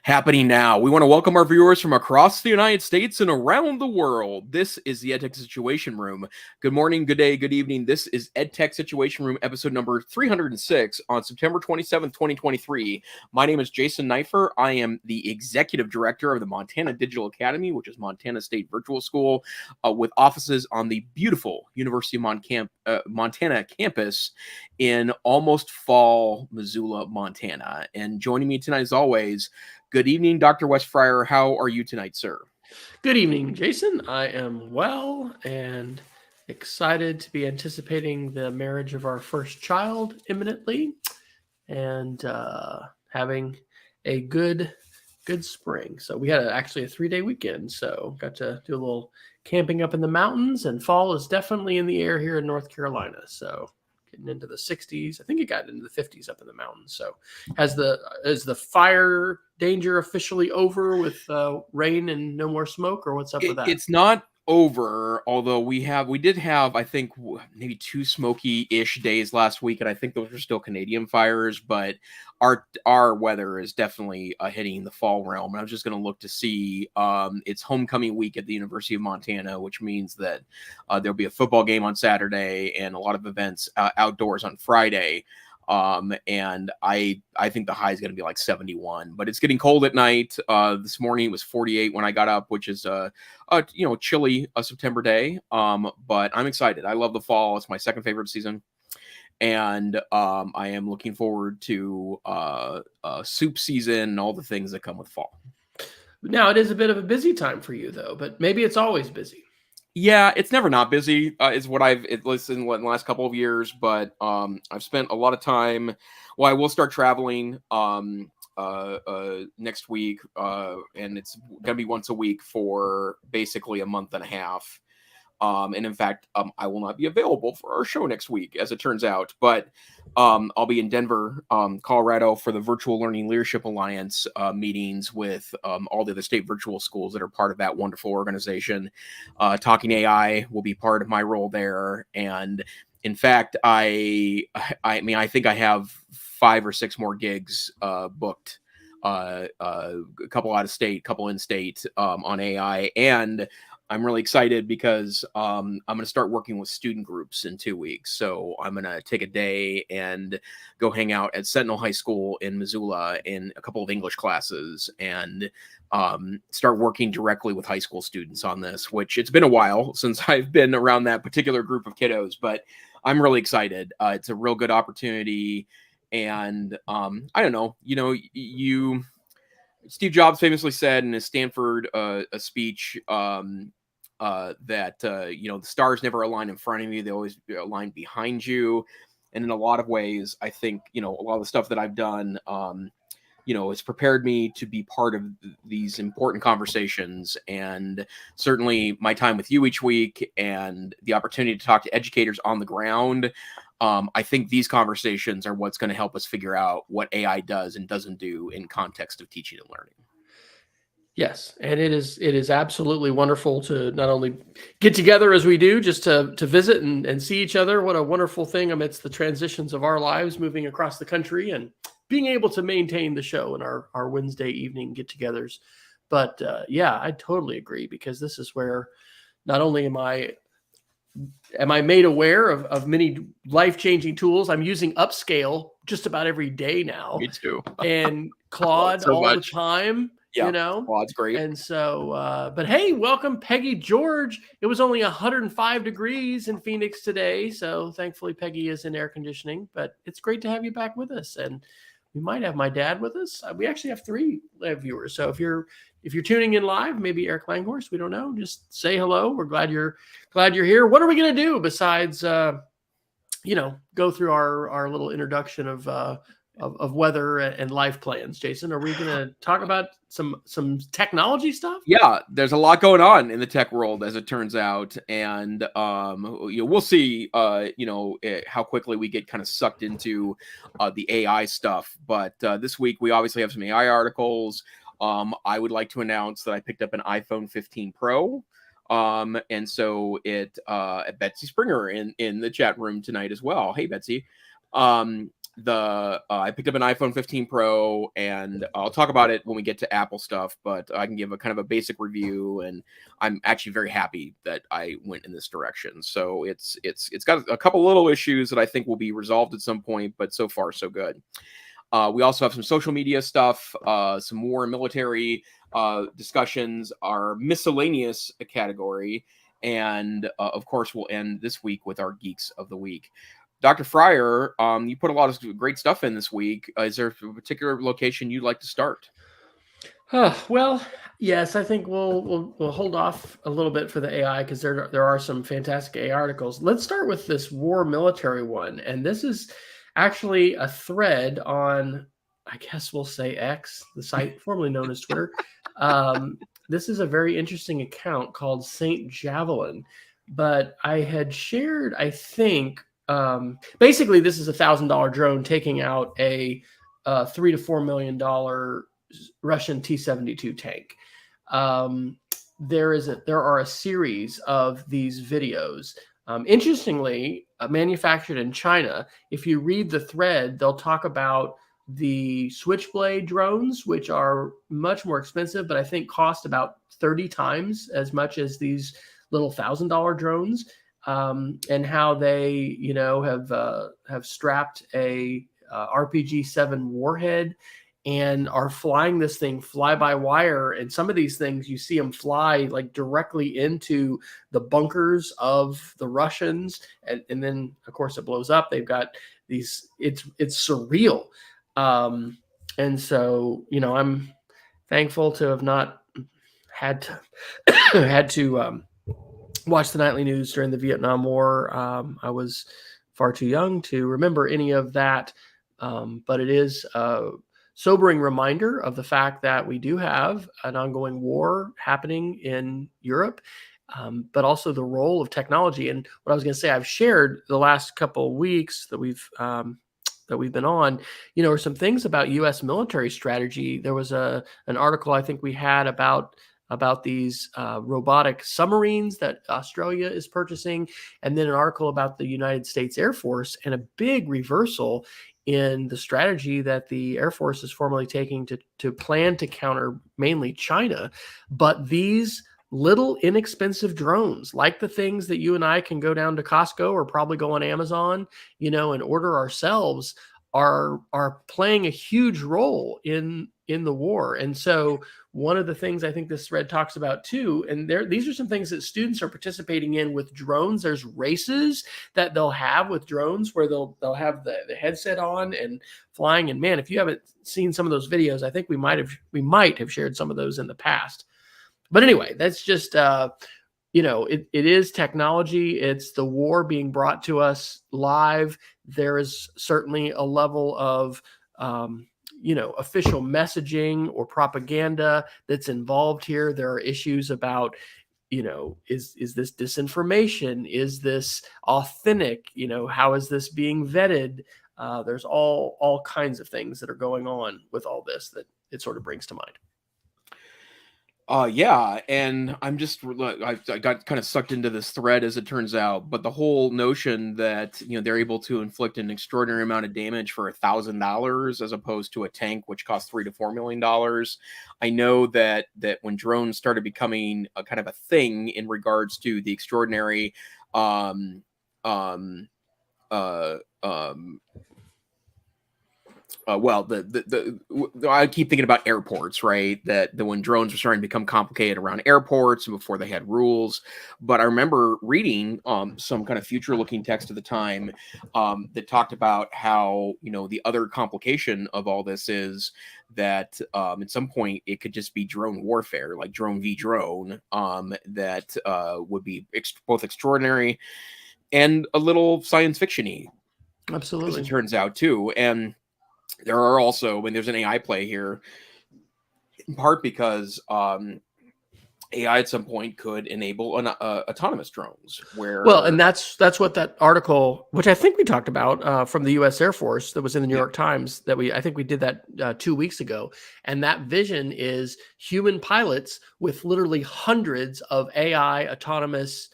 Happening now. We want to welcome our viewers from across the United States and around the world. This is the EdTech Situation Room. Good morning, good day, good evening. This is EdTech Situation Room, episode number 306 on September 27th, 2023. My name is Jason Neiffer. I am the executive director of the Montana Digital Academy, which is Montana State Virtual School, with offices on the beautiful University of Montana campus in almost fall Missoula, Montana. And joining me tonight, as always, good evening, Dr. Wesley Fryer. How are you tonight, sir? Good evening, Jason. I am well and excited to be anticipating the marriage of our first child imminently and having a good spring. So we had actually a 3-day weekend, so got to do a little camping up in the mountains, and fall is definitely in the air here in North Carolina. So getting into the 60s. I think it got into the 50s up in the mountains. So is the fire danger officially over with rain and no more smoke, or what's up with that? It's not over, although we did have, I think, maybe 2 smoky-ish days last week, and I think those were still Canadian fires, but our weather is definitely hitting the fall realm. And I was just going to look to see, it's homecoming week at the University of Montana, which means that there'll be a football game on Saturday and a lot of events outdoors on Friday. And I think the high is going to be like 71, but it's getting cold at night. This morning it was 48 when I got up, which is a chilly September day. But I'm excited. I love the fall. It's my second favorite season. And I am looking forward to soup season and all the things that come with fall. Now, it is a bit of a busy time for you, though, but maybe it's always busy. Yeah, it's never not busy, is what I've listened in the last couple of years, but I've spent a lot of time. Well, I will start traveling next week, and it's going to be once a week for basically a month and a half. And in fact, I will not be available for our show next week, as it turns out. But I'll be in Denver, Colorado, for the Virtual Learning Leadership Alliance meetings with all the other state virtual schools that are part of that wonderful organization. Talking AI will be part of my role there. And in fact, I think I have 5 or 6 more gigs booked. A couple out of state, couple in state on AI. And I'm really excited because I'm going to start working with student groups in 2 weeks. So I'm going to take a day and go hang out at Sentinel High School in Missoula in a couple of English classes and start working directly with high school students on this, which it's been a while since I've been around that particular group of kiddos, but I'm really excited. It's a real good opportunity. And I don't know, Steve Jobs famously said in his Stanford a speech that the stars never align in front of you; they always align behind you. And in a lot of ways, I think a lot of the stuff that I've done, has prepared me to be part of these important conversations. And certainly, my time with you each week and the opportunity to talk to educators on the ground. I think these conversations are what's going to help us figure out what AI does and doesn't do in context of teaching and learning. Yes, and it is absolutely wonderful to not only get together as we do, just to visit and see each other. What a wonderful thing amidst the transitions of our lives moving across the country, and being able to maintain the show in our Wednesday evening get-togethers. But yeah, I totally agree, because this is where not only am I made aware of many life-changing tools. I'm using Upscale just about every day now. Me too. And Claude so all much. the time. Yeah, Claude's great. And so, but hey, welcome Peggy George. It was only 105 degrees in Phoenix today, so thankfully Peggy is in air conditioning. But it's great to have you back with us, and we might have my dad with us. We actually have 3 live viewers. So if you're tuning in live, maybe Eric Langhorst, we don't know, just say hello. We're glad you're here. What are we going to do besides, go through our little introduction of weather and life plans? Jason, are we going to talk about some technology stuff? Yeah, there's a lot going on in the tech world, as it turns out, and we'll see how quickly we get kind of sucked into the AI stuff. But this week we obviously have some AI articles. I would like to announce that I picked up an iPhone 15 Pro. And so Betsy Springer in the chat room tonight as well. Hey, Betsy. I picked up an iPhone 15 Pro, and I'll talk about it when we get to Apple stuff, but I can give a kind of a basic review, and I'm actually very happy that I went in this direction. So it's got a couple little issues that I think will be resolved at some point, but so far so good. We also have some social media stuff, some war and military discussions, our miscellaneous category, and of course, we'll end this week with our Geeks of the Week. Dr. Fryer, you put a lot of great stuff in this week. Is there a particular location you'd like to start? Well, yes, I think we'll hold off a little bit for the AI because there are some fantastic AI articles. Let's start with this war military one, and this is actually a thread on, I guess we'll say X, the site formerly known as Twitter. This is a very interesting account called Saint Javelin, but I had shared, I think, basically this is $1,000 drone taking out a $3 to $4 million Russian T-72 tank. There are a series of these videos. Interestingly, manufactured in China. If you read the thread, they'll talk about the Switchblade drones, which are much more expensive, but I think cost about 30 times as much as these little $1,000 drones, and how they, have strapped a RPG-7 warhead and are flying this thing fly-by-wire. And some of these things, you see them fly like directly into the bunkers of the Russians. And then, of course, it blows up. They've got these, it's surreal. And so, I'm thankful to have not had to watch the nightly news during the Vietnam War. I was far too young to remember any of that. But it is sobering reminder of the fact that we do have an ongoing war happening in Europe, but also the role of technology. And what I was going to say, I've shared the last couple of weeks that we've been on, are some things about U.S. military strategy. There was an article I think we had about these robotic submarines that Australia is purchasing, and then an article about the United States Air Force and a big reversal in the strategy that the Air Force is formally taking to plan to counter mainly China. But these little inexpensive drones, like the things that you and I can go down to Costco or probably go on Amazon, and order ourselves, are playing a huge role in the war. And so one of the things I think this thread talks about too, and these are some things that students are participating in with drones. There's races that they'll have with drones where they'll have the headset on and flying. And man, if you haven't seen some of those videos, I think we might have shared some of those in the past. But anyway, that's just it is technology. It's the war being brought to us live. There is certainly a level of official messaging or propaganda that's involved here. There are issues about, is this disinformation? Is this authentic? How is this being vetted? There's all kinds of things that are going on with all this that it sort of brings to mind. Yeah, and I got kind of sucked into this thread as it turns out, but the whole notion that they're able to inflict an extraordinary amount of damage for $1,000 as opposed to a tank which costs $3 to $4 million. I know that when drones started becoming a kind of a thing in regards to the extraordinary I keep thinking about airports, right? That when drones were starting to become complicated around airports and before they had rules. But I remember reading some kind of future-looking text at the time that talked about how the other complication of all this is that at some point it could just be drone warfare, like drone v drone, that would be both extraordinary and a little science fiction-y. Absolutely, as it turns out too, and there are also, there's an AI play here, in part because AI at some point could enable autonomous drones. And that's what that article, which I think we talked about from the U.S. Air Force, that was in the New York Times, I think we did that 2 weeks ago, and that vision is human pilots with literally hundreds of AI autonomous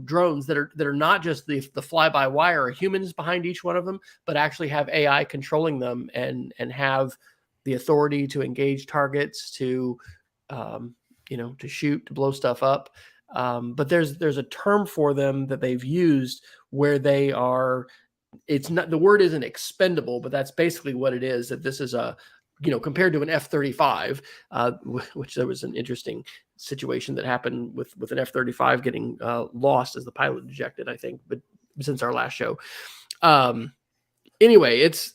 drones that are not just the fly-by-wire humans behind each one of them, but actually have AI controlling them and have the authority to engage targets, to to shoot, to blow stuff up. But there's a term for them that they've used where they are. It's not, the word isn't expendable, but that's basically what it is. That this is a, compared to an F-35, which there was an interesting situation that happened with an F-35 getting lost as the pilot ejected, I think, but since our last show. Anyway, it's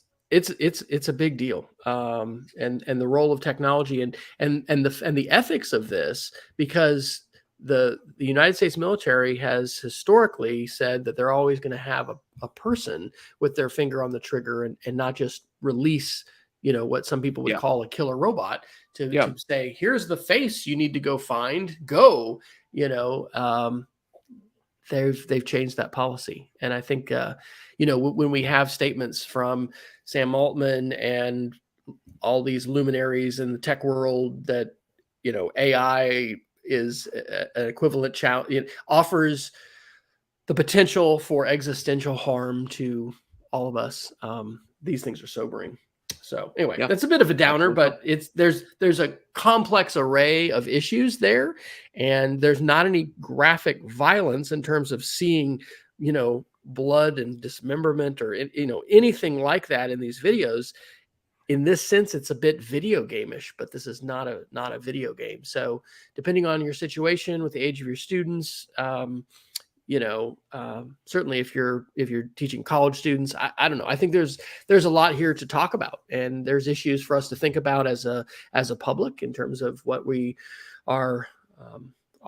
a big deal, and the role of technology and the ethics of this, because the United States military has historically said that they're always going to have a person with their finger on the trigger and not just release, what some people would call a killer robot to say, here's the face you need to go find, go, they've changed that policy. And I think, when we have statements from Sam Altman and all these luminaries in the tech world that, AI is an equivalent challenge, it offers the potential for existential harm to all of us. These things are sobering. So anyway, that's a bit of a downer, but there's a complex array of issues there, and there's not any graphic violence in terms of seeing, blood and dismemberment or anything like that in these videos. In this sense, it's a bit video game-ish, but this is not a video game. So depending on your situation with the age of your students, certainly if you're teaching college students, I don't know. I think there's a lot here to talk about, and there's issues for us to think about as a public in terms of what we are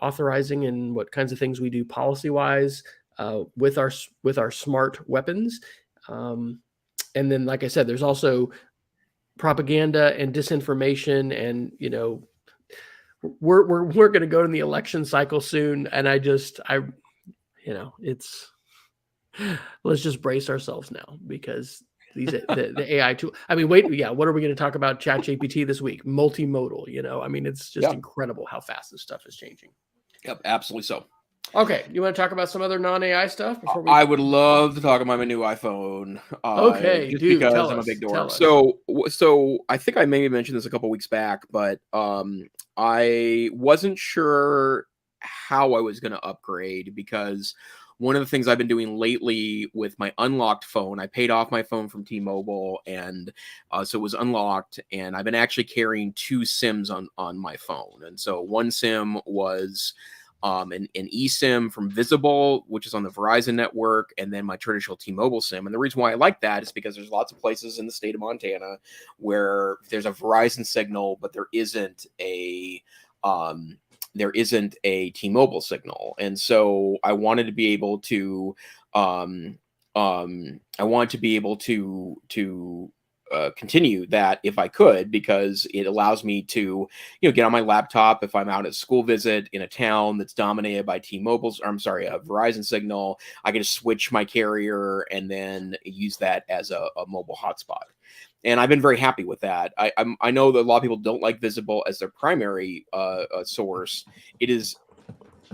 authorizing and what kinds of things we do policy-wise with our smart weapons. And then, like I said, there's also propaganda and disinformation, and we're going to go in the election cycle soon, and it's, let's just brace ourselves now, because the AI tool. I mean, what are we going to talk about ChatGPT this week? Multimodal, it's just incredible how fast this stuff is changing. Yep, absolutely so. Okay, you want to talk about some other non-AI stuff before we? I would love to talk about my new iPhone. Okay, just dude, because I'm a big dork. So I think I maybe mentioned this a couple weeks back, but I wasn't sure how I was going to upgrade, because one of the things I've been doing lately with my unlocked phone, I paid off my phone from T-Mobile, and so it was unlocked, and I've been actually carrying 2 SIMs on my phone. And so one SIM was an eSIM from Visible, which is on the Verizon network, and then my traditional T-Mobile SIM. And the reason why I like that is because there's lots of places in the state of Montana where there's a Verizon signal, but there isn't a T-Mobile signal. And so I wanted to be able to continue that if I could, because it allows me to, get on my laptop if I'm out at a school visit in a town that's dominated by T-Mobile's, or I'm sorry, a Verizon signal. I can just switch my carrier and then use that as a mobile hotspot. And I've been very happy with that. I know that a lot of people don't like Visible as their primary source. It is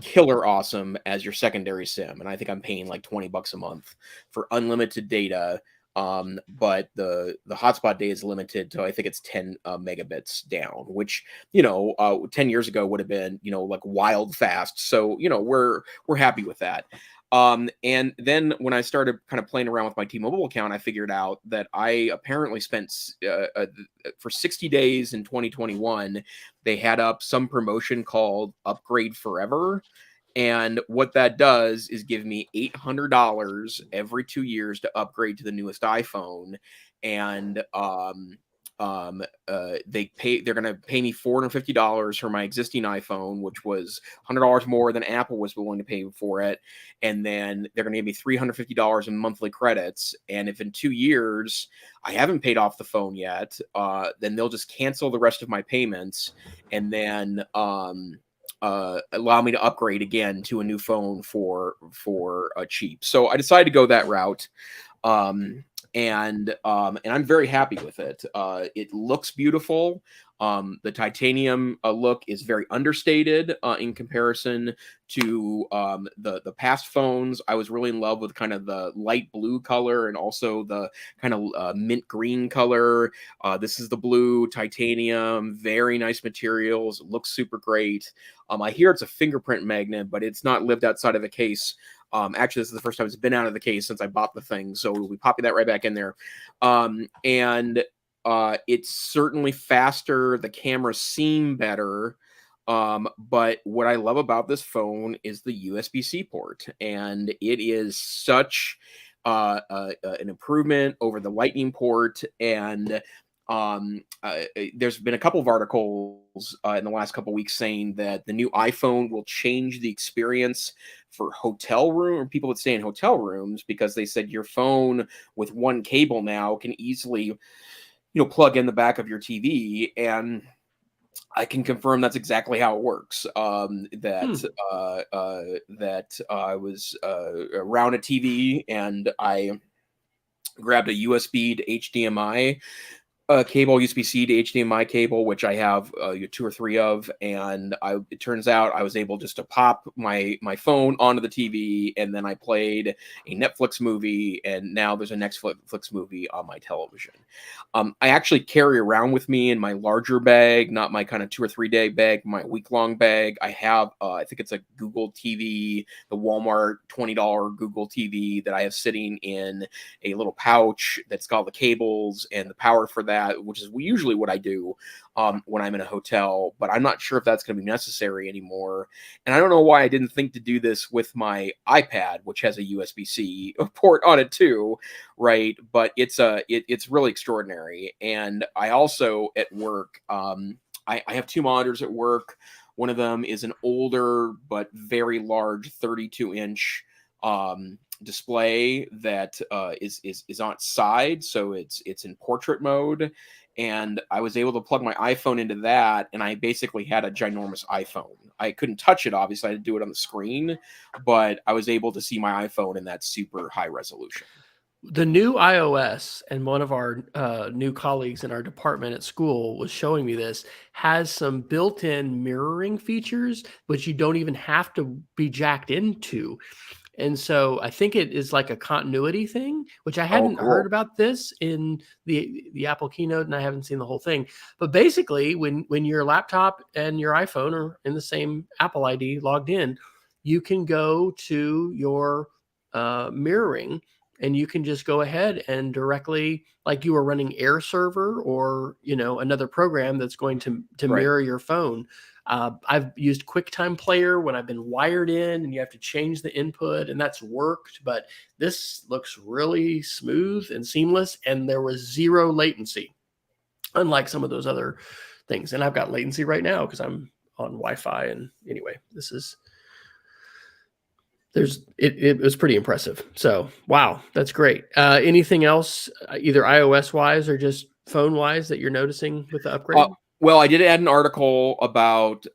killer awesome as your secondary SIM, and I think I'm paying like $20 a month for unlimited data. But the hotspot data is limited to, I think it's 10 megabits down, which 10 years ago would have been like wild fast. So we're happy with that. And then when I started kind of playing around with my T-Mobile account, I figured out that I apparently spent for 60 days in 2021, they had up some promotion called Upgrade Forever. And what that does is give me $800 every 2 years to upgrade to the newest iPhone. And they're going to pay me $450 for my existing iPhone, which was $100 more than Apple was willing to pay for it. And then they're going to give me $350 in monthly credits. And if in 2 years I haven't paid off the phone yet, then they'll just cancel the rest of my payments, and then allow me to upgrade again to a new phone for cheap. So I decided to go that route. and I'm very happy with it. It looks beautiful. The titanium look is very understated in comparison to the past phones. I was really in love with kind of the light blue color and also the kind of mint green color. This is the blue titanium, very nice materials. It looks super great. I hear it's a fingerprint magnet, but it's not lived outside of a case. Actually, this is the first time it's been out of the case since I bought the thing, so we'll be popping that right back in there. And it's certainly faster. The cameras seem better. But what I love about this phone is the USB-C port, and it is such an improvement over the Lightning port. And there's been a couple of articles in the last couple of weeks saying that the new iPhone will change the experience for hotel room or people that stay in hotel rooms, because they said your phone with one cable now can easily, plug in the back of your TV. And I can confirm that's exactly how it works. That I was around a TV and I grabbed a USB to HDMI cable, USB-C to HDMI cable, which I have 2 or 3 of, and it turns out I was able just to pop my phone onto the TV, and then I played a Netflix movie, and now there's a Netflix movie on my television. I actually carry around with me in my larger bag, not my kind of 2 or 3 day bag, my week-long bag. I have, I think it's a Google TV, the Walmart $20 Google TV that I have sitting in a little pouch that's got the cables and the power for that, which is usually what I do when I'm in a hotel, but I'm not sure if that's going to be necessary anymore. And I don't know why I didn't think to do this with my iPad, which has a USB-C port on it too, right? But it's really extraordinary. And I also at work, I have 2 monitors at work. One of them is an older but very large 32-inch display that is on its side, so it's in portrait mode. And I was able to plug my iPhone into that, and I basically had a ginormous iPhone. I couldn't touch it, obviously. I had to do it on the screen, but I was able to see my iPhone in that super high resolution. The new iOS, and one of our new colleagues in our department at school was showing me this, has some built-in mirroring features, which you don't even have to be jacked into. And so I think it is like a continuity thing, which I hadn't heard about this in the Apple keynote, and I haven't seen the whole thing. But basically, when your laptop and your iPhone are in the same Apple ID logged in, you can go to your mirroring, and you can just go ahead and directly, like you were running Air Server or another program that's going to mirror your phone. I've used QuickTime Player when I've been wired in and you have to change the input, and that's worked, but this looks really smooth and seamless, and there was 0 latency, unlike some of those other things. And I've got latency right now because I'm on Wi-Fi. And anyway, it was pretty impressive. So, wow, that's great. Anything else, either iOS wise or just phone wise, that you're noticing with the upgrade? Well, I did add an article about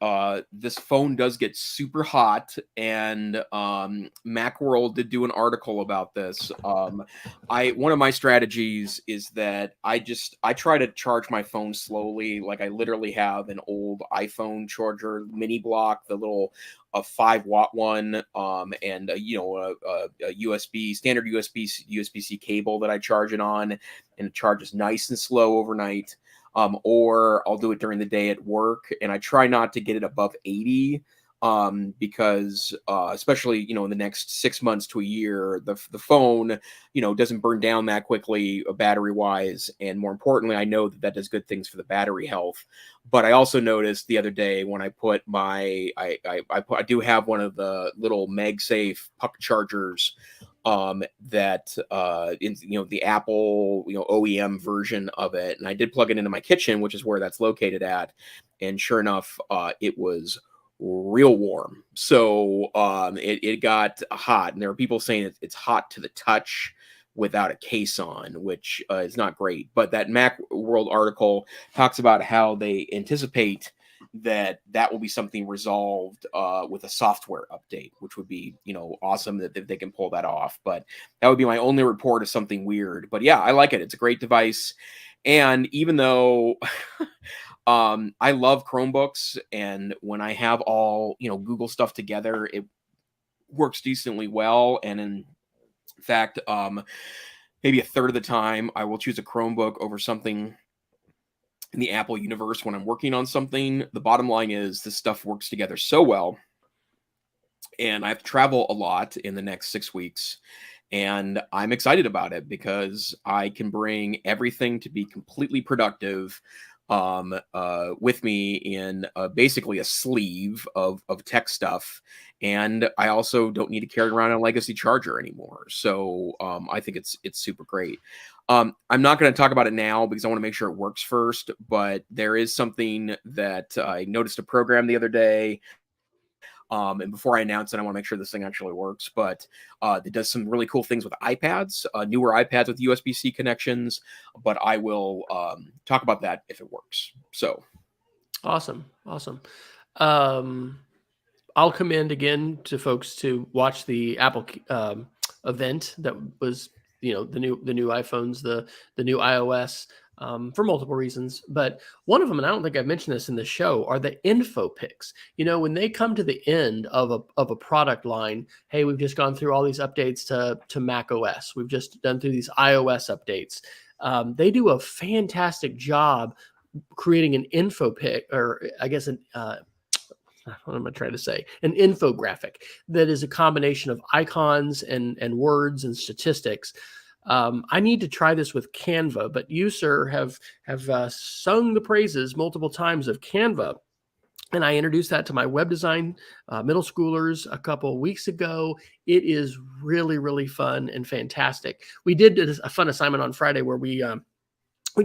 this phone does get super hot, and Macworld did do an article about this. One of my strategies is that I try to charge my phone slowly. Like, I literally have an old iPhone charger mini block, the little a 5-watt one, and a USB standard USB-C cable that I charge it on, and it charges nice and slow overnight. Or I'll do it during the day at work, and I try not to get it above 80, because especially in the next 6 months to a year, the phone doesn't burn down that quickly battery wise, and more importantly, I know that does good things for the battery health. But I also noticed the other day when I put I do have one of the little MagSafe puck chargers that in the Apple OEM version of it, and I did plug it into my kitchen, which is where that's located at, and sure enough, it was real warm. So it got hot, and there are people saying it's hot to the touch without a case on, which is not great. But that Macworld article talks about how they anticipate that will be something resolved with a software update, which would be, awesome that they can pull that off. But that would be my only report of something weird. But yeah, I like it. It's a great device. And even though I love Chromebooks, and when I have all, Google stuff together, it works decently well. And in fact, maybe a third of the time I will choose a Chromebook over something in the Apple universe when I'm working on something. The bottom line is this stuff works together so well. And I have to travel a lot in the next 6 weeks. And I'm excited about it because I can bring everything to be completely productive with me in basically a sleeve of tech stuff. And I also don't need to carry around a legacy charger anymore. So I think it's super great. I'm not going to talk about it now because I want to make sure it works first. But there is something that I noticed a program the other day. And before I announce it, I want to make sure this thing actually works. But it does some really cool things with iPads, newer iPads with USB-C connections. But I will talk about that if it works. So awesome. I'll commend again to folks to watch the Apple event that was, the new iPhones, the new iOS. For multiple reasons, but one of them, and I don't think I've mentioned this in the show, are the info picks. When they come to the end of a product line, hey, we've just gone through all these updates to Mac OS. We've just done through these iOS updates. They do a fantastic job creating an info pick, or I guess what am I trying to say? An infographic that is a combination of icons and words and statistics. I need to try this with Canva, but you, sir, have sung the praises multiple times of Canva. And I introduced that to my web design middle schoolers a couple of weeks ago. It is really, really fun and fantastic. We did a fun assignment on Friday where we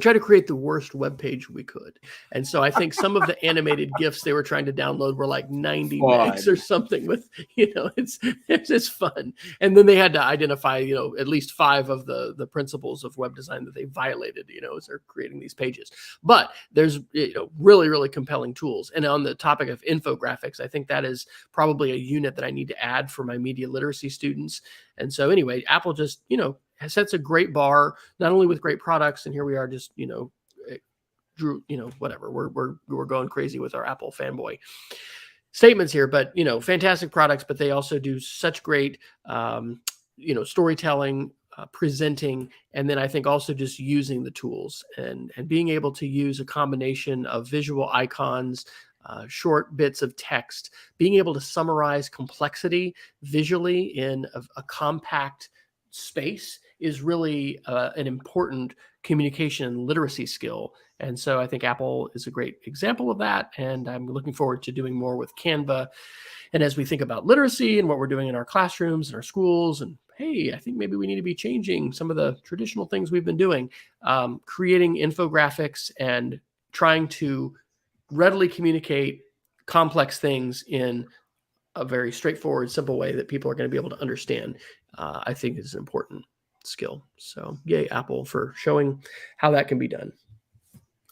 tried to create the worst web page we could. And so I think some of the animated GIFs they were trying to download were like 90 megs or something with, it's just fun. And then they had to identify, at least 5 of the principles of web design that they violated, as they're creating these pages. But there's, really, really compelling tools. And on the topic of infographics, I think that is probably a unit that I need to add for my media literacy students. And so anyway, Apple just, sets a great bar, not only with great products, and here we are just, Drew, whatever, we're going crazy with our Apple fanboy statements here, but, fantastic products, but they also do such great, storytelling, presenting, and then I think also just using the tools and being able to use a combination of visual icons, short bits of text, being able to summarize complexity visually in a compact space is really an important communication and literacy skill. And so I think Apple is a great example of that. And I'm looking forward to doing more with Canva. And as we think about literacy and what we're doing in our classrooms and our schools, and hey, I think maybe we need to be changing some of the traditional things we've been doing, creating infographics and trying to readily communicate complex things in a very straightforward, simple way that people are going to be able to understand, I think is an important skill. So yay, Apple, for showing how that can be done.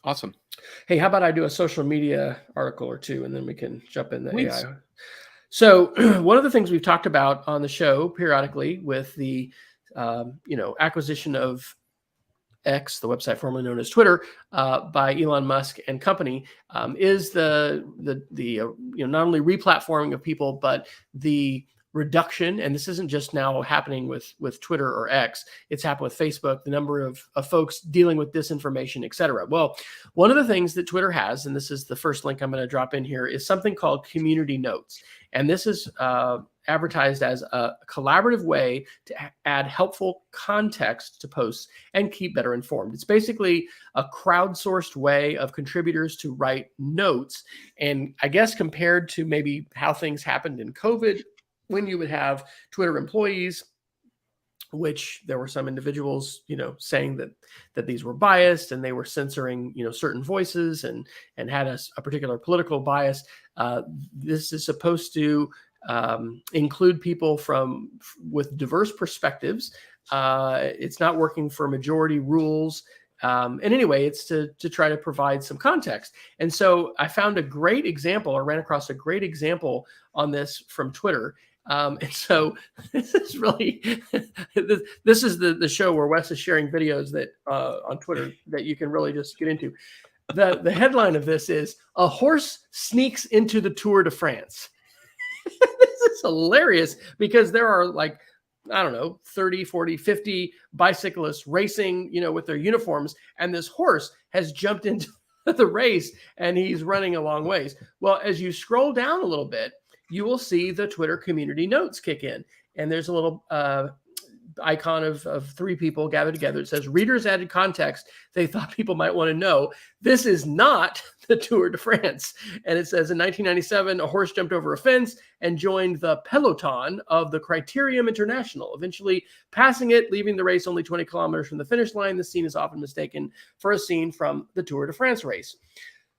Awesome. Hey, how about I do a social media article or two, and then we can jump in the Please. AI. So one of the things we've talked about on the show periodically with the, acquisition of X, the website formerly known as Twitter, by Elon Musk and company, is the not only replatforming of people, but the reduction, and this isn't just now happening with Twitter or X, it's happened with Facebook, the number of folks dealing with disinformation, et cetera. Well, one of the things that Twitter has, and this is the first link I'm going to drop in here, is something called Community Notes. And this is advertised as a collaborative way to add helpful context to posts and keep better informed. It's basically a crowdsourced way of contributors to write notes. And I guess compared to maybe how things happened in COVID, when you would have Twitter employees, which there were some individuals, saying that these were biased and they were censoring, certain voices and had a particular political bias. This is supposed to include people with diverse perspectives. It's not working for majority rules. And anyway, it's to try to provide some context. And so I found a great example, or ran across a great example on this from Twitter. And so this is really, this is the show where Wes is sharing videos that on Twitter that you can really just get into. The headline of this is "A Horse Sneaks into the Tour de France." This is hilarious because there are like, I don't know, 30, 40, 50 bicyclists racing, with their uniforms. And this horse has jumped into the race and he's running a long ways. Well, as you scroll down a little bit, you will see the Twitter community notes kick in. And there's a little icon of three people gathered together. It says, readers added context they thought people might want to know. This is not the Tour de France. And it says, in 1997, a horse jumped over a fence and joined the peloton of the Criterium International, eventually passing it, leaving the race only 20 kilometers from the finish line. The scene is often mistaken for a scene from the Tour de France race.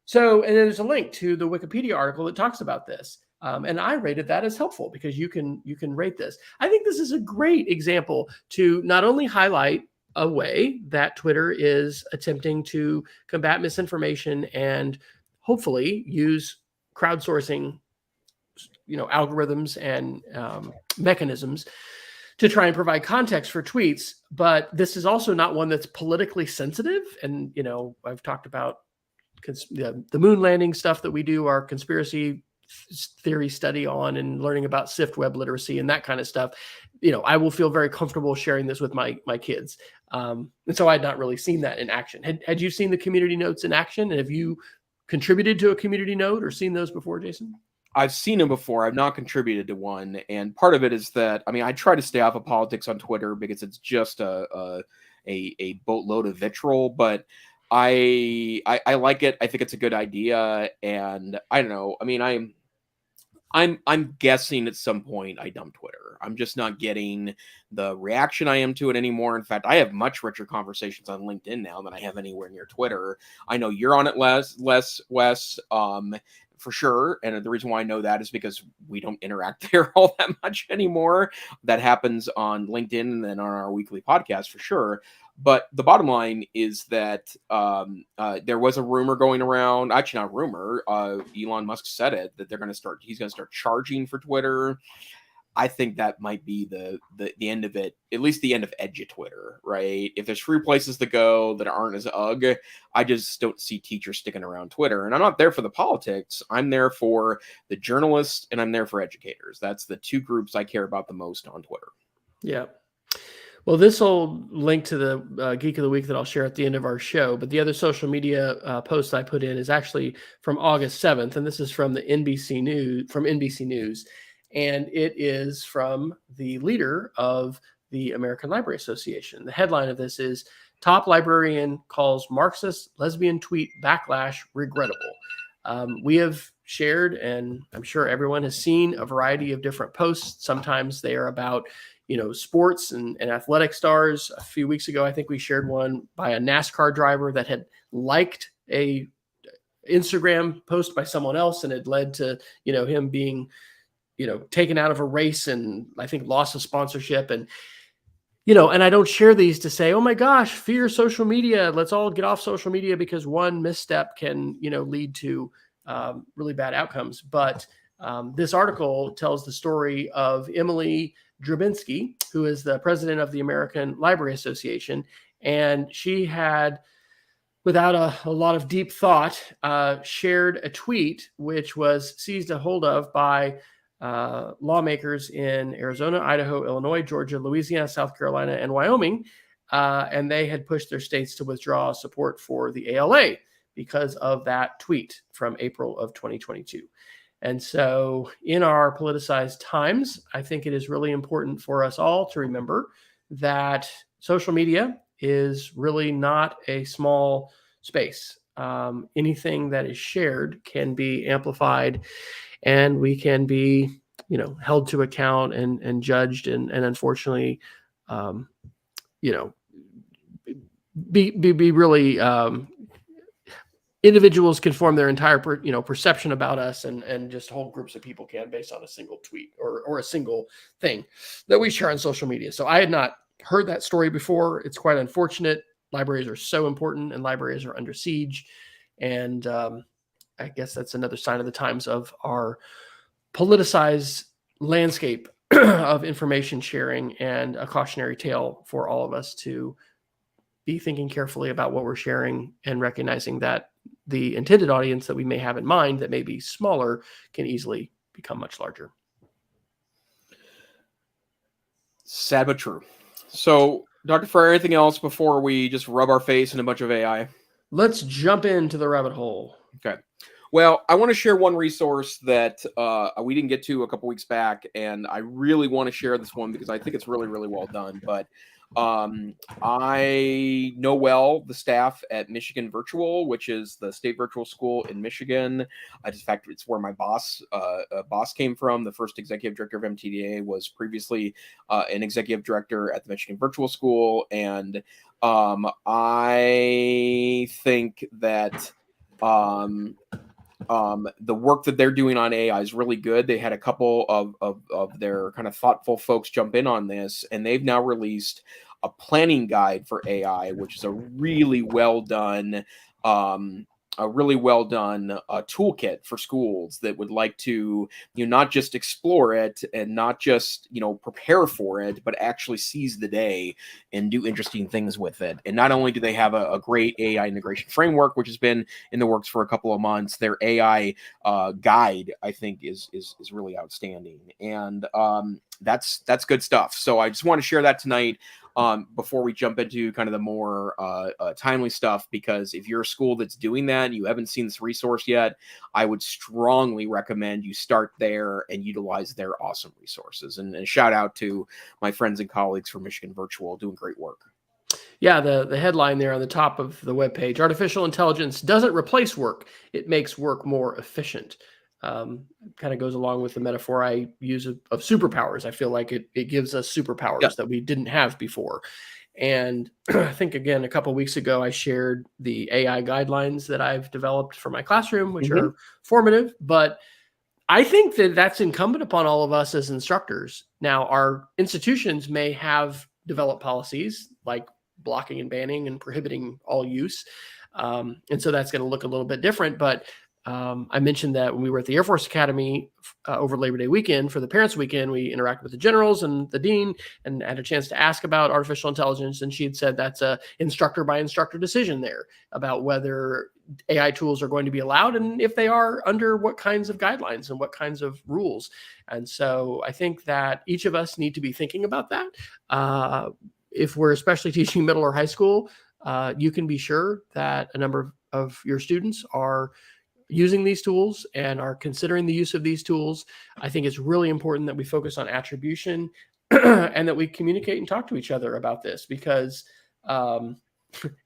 So, and there's a link to the Wikipedia article that talks about this. And I rated that as helpful because you can rate this. I think this is a great example to not only highlight a way that Twitter is attempting to combat misinformation and hopefully use crowdsourcing, algorithms and mechanisms to try and provide context for tweets. But this is also not one that's politically sensitive. And, I've talked about the moon landing stuff that we do, our conspiracy theory study on, and learning about SIFT web literacy and that kind of stuff. I will feel very comfortable sharing this with my kids. And so I had not really seen that in action. Had you seen the community notes in action? And have you contributed to a community note or seen those before, Jason? I've seen them before. I've not contributed to one. And part of it is that, I try to stay off of politics on Twitter because it's just a boatload of vitriol, but I like it. I think it's a good idea. And I don't know. I'm guessing at some point I dump Twitter. I'm just not getting the reaction I am to it anymore. In fact, I have much richer conversations on LinkedIn now than I have anywhere near Twitter. I know you're on it less, Wes, for sure. And the reason why I know that is because we don't interact there all that much anymore. That happens on LinkedIn and then on our weekly podcast for sure. But the bottom line is that there was a rumor going around, actually not a rumor, Elon Musk said it, that he's going to start charging for Twitter. I think that might be the end of it, at least the end of edge Twitter, right? If there's free places to go that aren't as ugh, I just don't see teachers sticking around Twitter. And I'm not there for the politics. I'm there for the journalists and I'm there for educators. That's the two groups I care about the most on Twitter. Yeah. Well, this will link to the Geek of the Week that I'll share at the end of our show. But the other social media post I put in is actually from August 7th. And this is from the NBC News. And it is from the leader of the American Library Association. The headline of this is, Top Librarian Calls Marxist Lesbian Tweet Backlash Regrettable. We have shared, and I'm sure everyone has seen, a variety of different posts. Sometimes they are about sports and athletic stars. A few weeks ago, I think we shared one by a NASCAR driver that had liked a Instagram post by someone else and had led to, him being, taken out of a race and I think loss of sponsorship. And, and I don't share these to say, oh my gosh, fear social media. Let's all get off social media because one misstep can, lead to really bad outcomes. But this article tells the story of Emily Drabinski, who is the president of the American Library Association. And she had, without a lot of deep thought, shared a tweet which was seized a hold of by lawmakers in Arizona, Idaho, Illinois, Georgia, Louisiana, South Carolina, and Wyoming. And they had pushed their states to withdraw support for the ALA because of that tweet from April of 2022. And so in our politicized times, I think it is really important for us all to remember that social media is really not a small space. Anything that is shared can be amplified and we can be, held to account and judged and unfortunately, be really, individuals can form their entire, perception about us and just whole groups of people can based on a single tweet or a single thing that we share on social media. So I had not heard that story before. It's quite unfortunate. libraries are so important and libraries are under siege. And I guess that's another sign of the times of our politicized landscape of information sharing, and a cautionary tale for all of us to be thinking carefully about what we're sharing and recognizing that the intended audience that we may have in mind that may be smaller can easily become much larger. Sad but true. So, Dr. Fryer, anything else before we just rub our face in a bunch of AI? Let's jump into the rabbit hole. Okay. Well, I want to share one resource that we didn't get to a couple weeks back, and I really want to share this one because I think it's really, really well done. But I know well the staff at Michigan Virtual, which is the state virtual school in Michigan. In fact, it's where my boss came from. The first executive director of MTDA was previously an executive director at the Michigan Virtual School, and I think that the work that they're doing on AI is really good. They had a couple of their kind of thoughtful folks jump in on this, and they've now released a planning guide for AI, which is a really well done toolkit for schools that would like to, not just explore it and not just, prepare for it, but actually seize the day and do interesting things with it. And not only do they have a great AI integration framework, which has been in the works for a couple of months, their AI guide, I think, is really outstanding. And that's good stuff. So I just want to share that tonight. Before we jump into kind of the more timely stuff, because if you're a school that's doing that and you haven't seen this resource yet, I would strongly recommend you start there and utilize their awesome resources. And shout out to my friends and colleagues from Michigan Virtual, doing great work. Yeah, the headline there on the top of the webpage: artificial intelligence doesn't replace work, it makes work more efficient. Kind of goes along with the metaphor I use of superpowers. I feel like it gives us superpowers that we didn't have before. And I think, again, a couple of weeks ago, I shared the AI guidelines that I've developed for my classroom, which are formative. But I think that that's incumbent upon all of us as instructors. Now, our institutions may have developed policies like blocking and banning and prohibiting all use. And so that's going to look a little bit different. But I mentioned that when we were at the Air Force Academy over Labor Day weekend for the Parents Weekend, we interacted with the generals and the dean and had a chance to ask about artificial intelligence. And she had said that's a instructor by instructor decision there about whether AI tools are going to be allowed, and if they are, under what kinds of guidelines and what kinds of rules. And so I think that each of us need to be thinking about that. If we're especially teaching middle or high school, you can be sure that a number of your students are using these tools and are considering the use of these tools. I think it's really important that we focus on attribution and that we communicate and talk to each other about this, because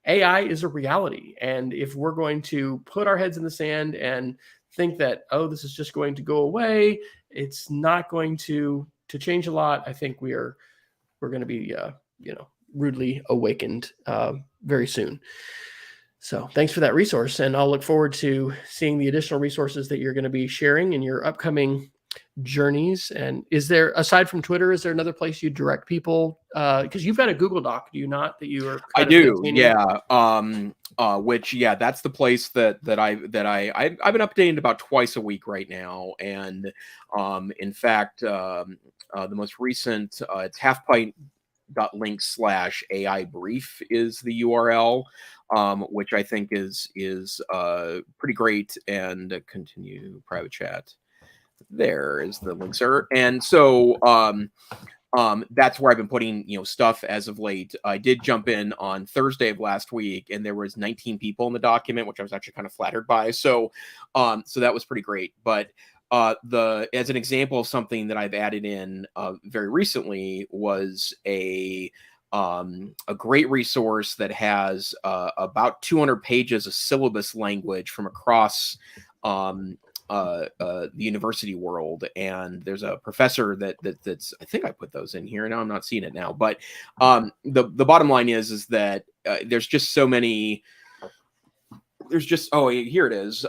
AI is a reality. And if we're going to put our heads in the sand and think that, oh, this is just going to go away, it's not going to change a lot, I think we're going to be rudely awakened very soon. So thanks for that resource, and I'll look forward to seeing the additional resources that you're going to be sharing in your upcoming journeys. And is there, aside from Twitter, is there another place you direct people? Because you've got a Google Doc, do you not? That you are. I do, yeah. Which, that's the place that I've been updating about twice a week right now. And in fact, the most recent, it's halfpint.link/AI brief is the URL. Which I think is pretty great. And continue private chat. There is the link, sir. And so that's where I've been putting stuff as of late. I did jump in on Thursday of last week, and there was 19 people in the document, which I was actually kind of flattered by. So that was pretty great. But as an example of something that I've added in very recently was a great resource that has about 200 pages of syllabus language from across the university world. And there's a professor that's, I think I put those in here. Now I'm not seeing it now, but the bottom line is that there's just so many. Here it is.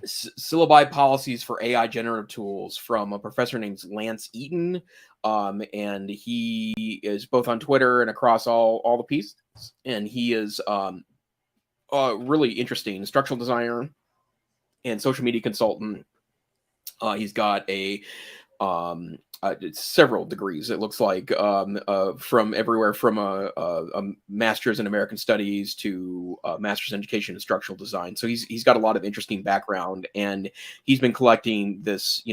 syllabi policies for AI generative tools from a professor named Lance Eaton. And he is both on Twitter and across all the pieces. And he is really interesting instructional designer and social media consultant. He's got several degrees, it looks like, from everywhere from a master's in American Studies to a master's in education and instructional design. So he's got a lot of interesting background, and he's been collecting this,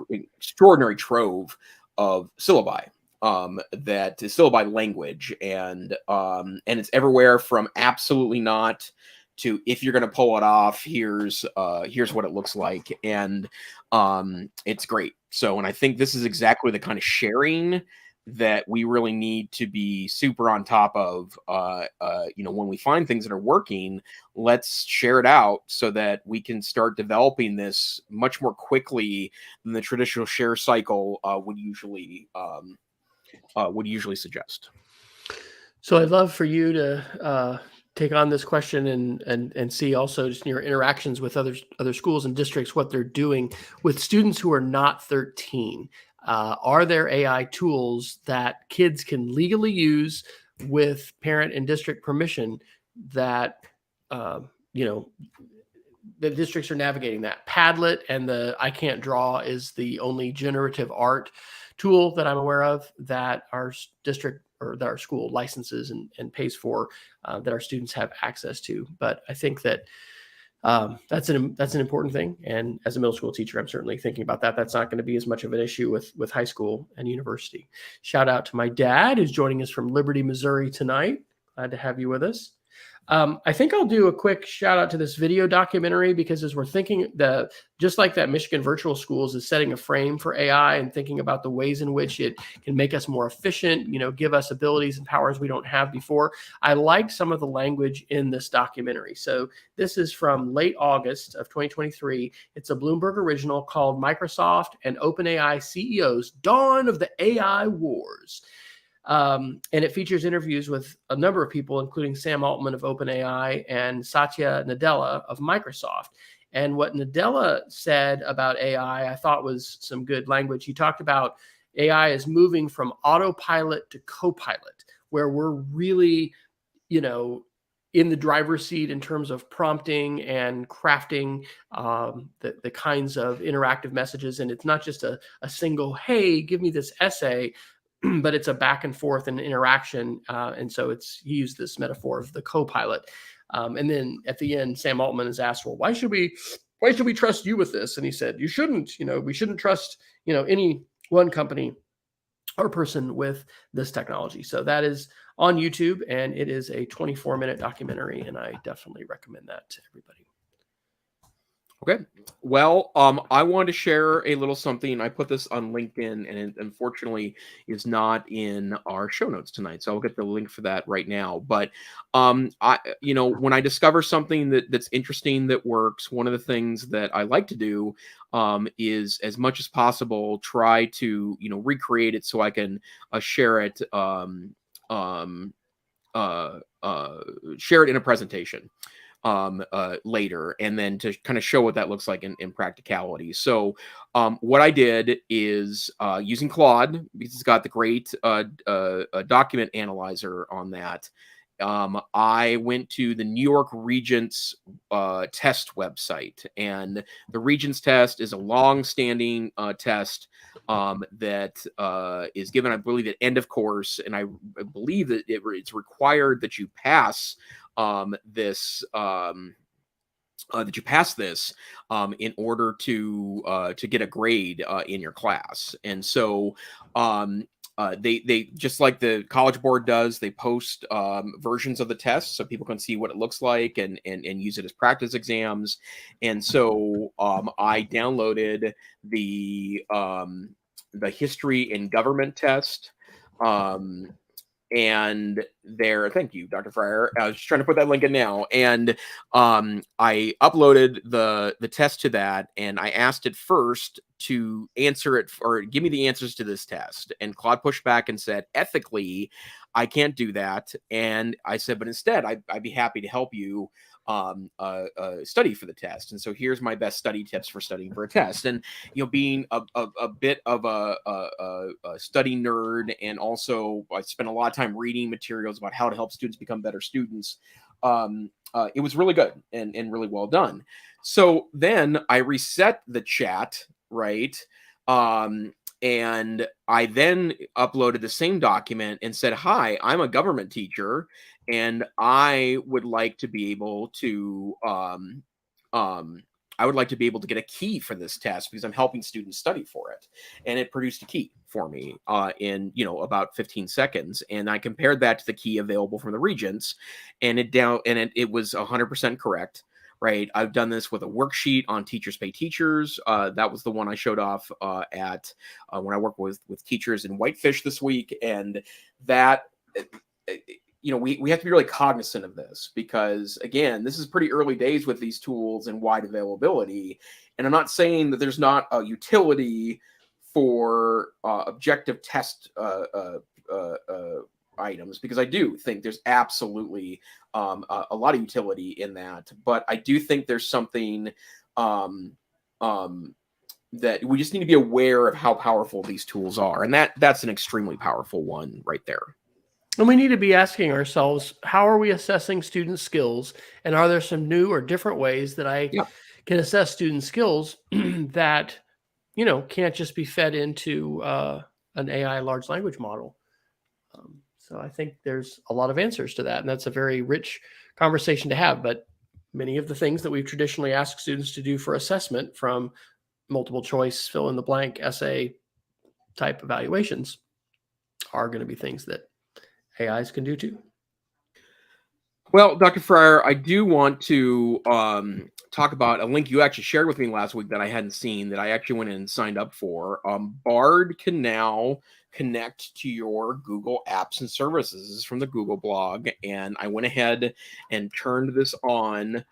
extraordinary trove of syllabi. That is syllabi language, and it's everywhere from absolutely not to, if you're going to pull it off, here's what it looks like, and it's great. So, and I think this is exactly the kind of sharing that we really need to be super on top of. When we find things that are working, let's share it out so that we can start developing this much more quickly than the traditional share cycle would usually suggest. So I'd love for you to take on this question and see also just in your interactions with other schools and districts, what they're doing with students who are not 13. Are there AI tools that kids can legally use with parent and district permission that, the districts are navigating that? Padlet and the I Can't Draw is the only generative art tool that I'm aware of that our district or that our school licenses and pays for, that our students have access to. But I think that that's an important thing. And as a middle school teacher, I'm certainly thinking about that. That's not going to be as much of an issue with high school and university. Shout out to my dad, who's joining us from Liberty, Missouri tonight. Glad to have you with us. I think I'll do a quick shout out to this video documentary, because as we're thinking, just like that Michigan Virtual Schools is setting a frame for AI and thinking about the ways in which it can make us more efficient, give us abilities and powers we don't have before. I liked some of the language in this documentary. So this is from late August of 2023. It's a Bloomberg original called Microsoft and OpenAI CEOs: Dawn of the AI Wars. And it features interviews with a number of people, including Sam Altman of OpenAI and Satya Nadella of Microsoft. And what Nadella said about AI, I thought was some good language. He talked about AI is moving from autopilot to copilot, where we're really, in the driver's seat in terms of prompting and crafting the kinds of interactive messages. And it's not just a single, hey, give me this essay, but it's a back and forth and interaction. And so he used this metaphor of the co-pilot. And then at the end, Sam Altman is asked, well, why should we trust you with this? And he said, you shouldn't, we shouldn't trust, any one company or person with this technology. So that is on YouTube, and it is a 24-minute documentary, and I definitely recommend that to everybody. Okay. Well, I wanted to share a little something. I put this on LinkedIn, and it unfortunately is not in our show notes tonight. So I'll get the link for that right now. But when I discover something that's interesting, that works, one of the things that I like to do is, as much as possible, try to recreate it so I can share it share it in a presentation later, and then to kind of show what that looks like in practicality. So what I did is using Claude, because it's got the great document analyzer on that. I went to the New York Regents test website, and the Regents test is a long-standing test that is given, I believe, at end of course, and I believe that it's required that you pass this in order to get a grade in your class. And so they just like the College Board does, they post versions of the test so people can see what it looks like and use it as practice exams. And so I downloaded the history and government test. And there, thank you, Dr. Fryer. I was just trying to put that link in now. And I uploaded the test to that, and I asked it first to answer it or give me the answers to this test. And Claude pushed back and said, ethically, I can't do that. And I said, but instead, I'd be happy to help you study for the test. And so here's my best study tips for studying for a test. And being a bit of a study nerd, and also I spent a lot of time reading materials about how to help students become better students. It was really good and really well done. So then I reset the chat, right? And I then uploaded the same document and said, "Hi, I'm a government teacher, and I would like to be able to get a key for this test because I'm helping students study for it." And it produced a key for me in about 15 seconds, and I compared that to the key available from the Regents, and it was 100% correct. Right, I've done this with a worksheet on Teachers Pay Teachers. That was the one I showed off at when I work with teachers in Whitefish this week, and that we have to be really cognizant of this because, again, this is pretty early days with these tools and wide availability. And I'm not saying that there's not a utility for objective test items, because I do think there's absolutely a lot of utility in that. But I do think there's something that we just need to be aware of how powerful these tools are. And that's an extremely powerful one right there. And we need to be asking ourselves, how are we assessing student skills? And are there some new or different ways that I can assess student skills that, can't just be fed into an AI large language model? So I think there's a lot of answers to that. And that's a very rich conversation to have. But many of the things that we've traditionally asked students to do for assessment, from multiple choice, fill in the blank, essay type evaluations, are going to be things that AIs can do too. Well, Dr. Fryer, I do want to talk about a link you actually shared with me last week that I hadn't seen, that I actually went in and signed up for. Bard can now connect to your Google apps and services. This is from the Google blog, and I went ahead and turned this on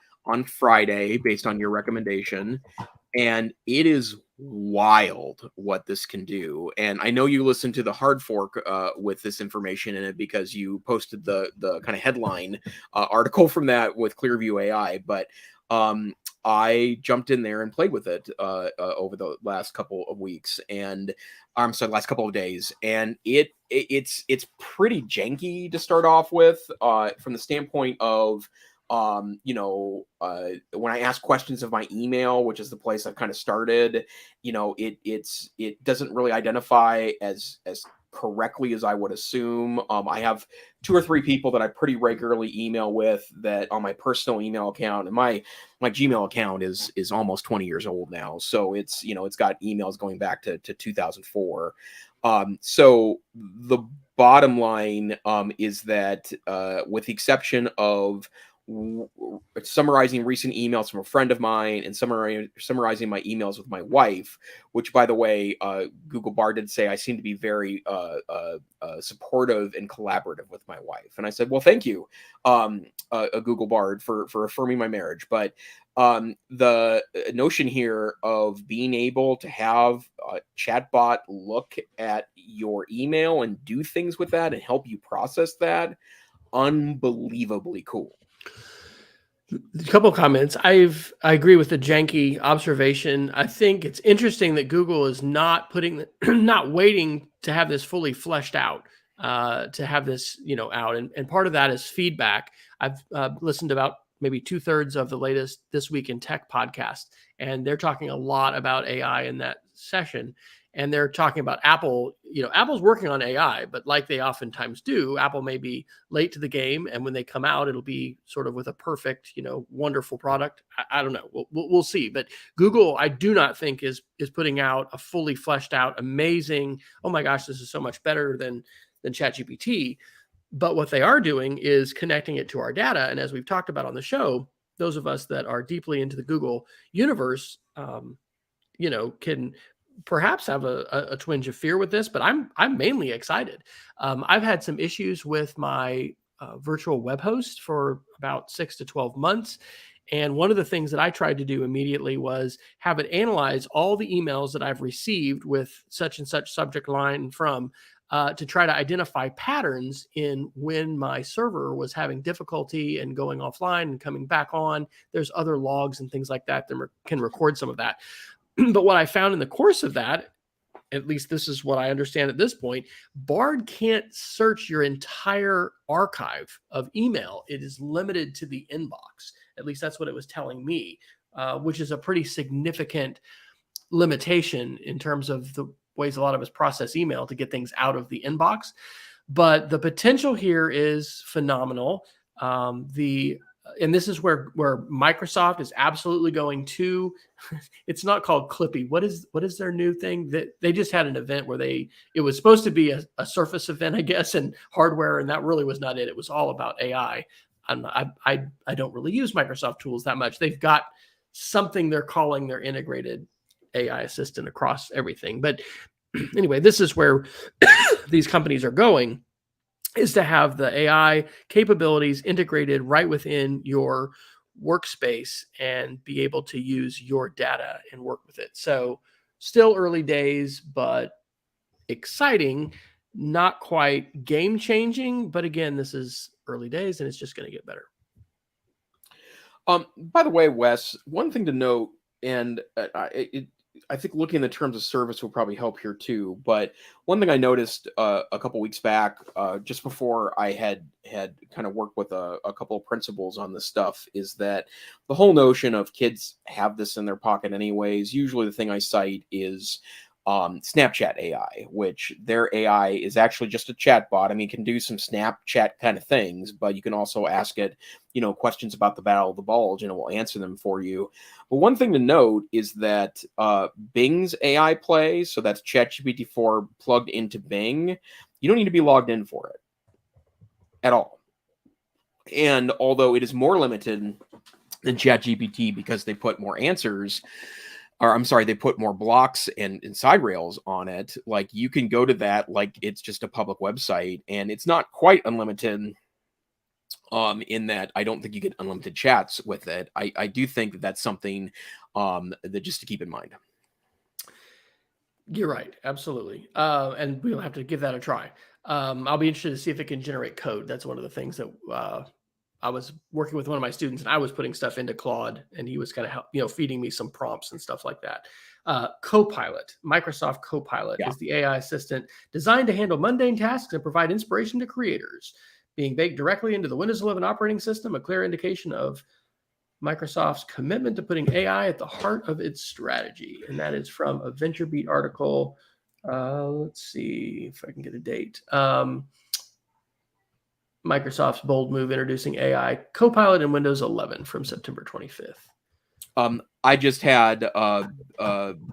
Friday based on your recommendation, and it is wild what this can do. And I know you listened to the hard fork with this information in it because you posted the kind of headline article from that with Clearview AI, but I jumped in there and played with it over the last couple of weeks, and last couple of days, and it's pretty janky to start off with from the standpoint of when I ask questions of my email, which is the place I've kind of started, it doesn't really identify as correctly as I would assume. I have 2 or 3 people that I pretty regularly email with that on my personal email account, and my Gmail account is almost 20 years old now. So it's got emails going back to 2004. So the bottom line is that with the exception of summarizing recent emails from a friend of mine and summarizing my emails with my wife, which, by the way, Google Bard did say I seem to be very supportive and collaborative with my wife. And I said, well, thank you, Google Bard, for affirming my marriage. But the notion here of being able to have a chatbot look at your email and do things with that and help you process that, unbelievably cool. A couple of comments. I agree with the janky observation. I think it's interesting that Google is not waiting to have this fully fleshed out, to have this, out. And part of that is feedback. I've listened to about maybe 2/3 of the latest This Week in Tech podcast, and they're talking a lot about AI in that session. And they're talking about Apple. Apple's working on AI, but like they oftentimes do, Apple may be late to the game. And when they come out, it'll be sort of with a perfect, wonderful product. I don't know. We'll see. But Google, I do not think is putting out a fully fleshed out, amazing, oh my gosh, this is so much better than ChatGPT. But what they are doing is connecting it to our data. And as we've talked about on the show, those of us that are deeply into the Google universe, can perhaps have a twinge of fear with this, but I'm mainly excited. I've had some issues with my virtual web host for about 6 to 12 months. And one of the things that I tried to do immediately was have it analyze all the emails that I've received with such and such subject line from to try to identify patterns in when my server was having difficulty and going offline and coming back on. There's other logs and things like that that can record some of that. But what I found in the course of that, at least this is what I understand at this point, Bard can't search your entire archive of email. It is limited to the inbox. At least that's what it was telling me, which is a pretty significant limitation in terms of the ways a lot of us process email to get things out of the inbox. But the potential here is phenomenal. And this is where Microsoft is absolutely going to. It's not called Clippy. What is their new thing? That they just had an event where it was supposed to be a Surface event, I guess, and hardware, and that really was not it. It was all about AI. I don't really use Microsoft tools that much. They've got something they're calling their integrated AI assistant across everything. But anyway, this is where these companies are going, is to have the AI capabilities integrated right within your workspace and be able to use your data and work with it. So still early days, but exciting, not quite game changing. But again, this is early days and it's just going to get better. By the way, Wes, one thing to note, and I think looking in the terms of service will probably help here too. But one thing I noticed a couple weeks back, just before I had kind of worked with a couple of principals on this stuff, is that the whole notion of kids have this in their pocket anyways. Usually the thing I cite is Snapchat AI, which their AI is actually just a chat bot. I mean, it can do some Snapchat kind of things, but you can also ask it, questions about the Battle of the Bulge, and it will answer them for you. But one thing to note is that Bing's AI Play, so that's ChatGPT-4 plugged into Bing, you don't need to be logged in for it at all. And although it is more limited than ChatGPT because they put more answers, or I'm sorry, they put more blocks and side rails on it, like you can go to that like it's just a public website, and it's not quite unlimited in that I don't think you get unlimited chats with it. I do think that that's something that just to keep in mind. You're right. Absolutely. And we'll have to give that a try. I'll be interested to see if it can generate code. That's one of the things that I was working with one of my students, and I was putting stuff into Claude, and he was kind of feeding me some prompts and stuff like that. Copilot, Microsoft Copilot is the AI assistant designed to handle mundane tasks and provide inspiration to creators. Being baked directly into the Windows 11 operating system, a clear indication of Microsoft's commitment to putting AI at the heart of its strategy. And that is from a VentureBeat article. Let's see if I can get a date. Microsoft's bold move introducing AI Copilot in Windows 11 from September 25th. I just had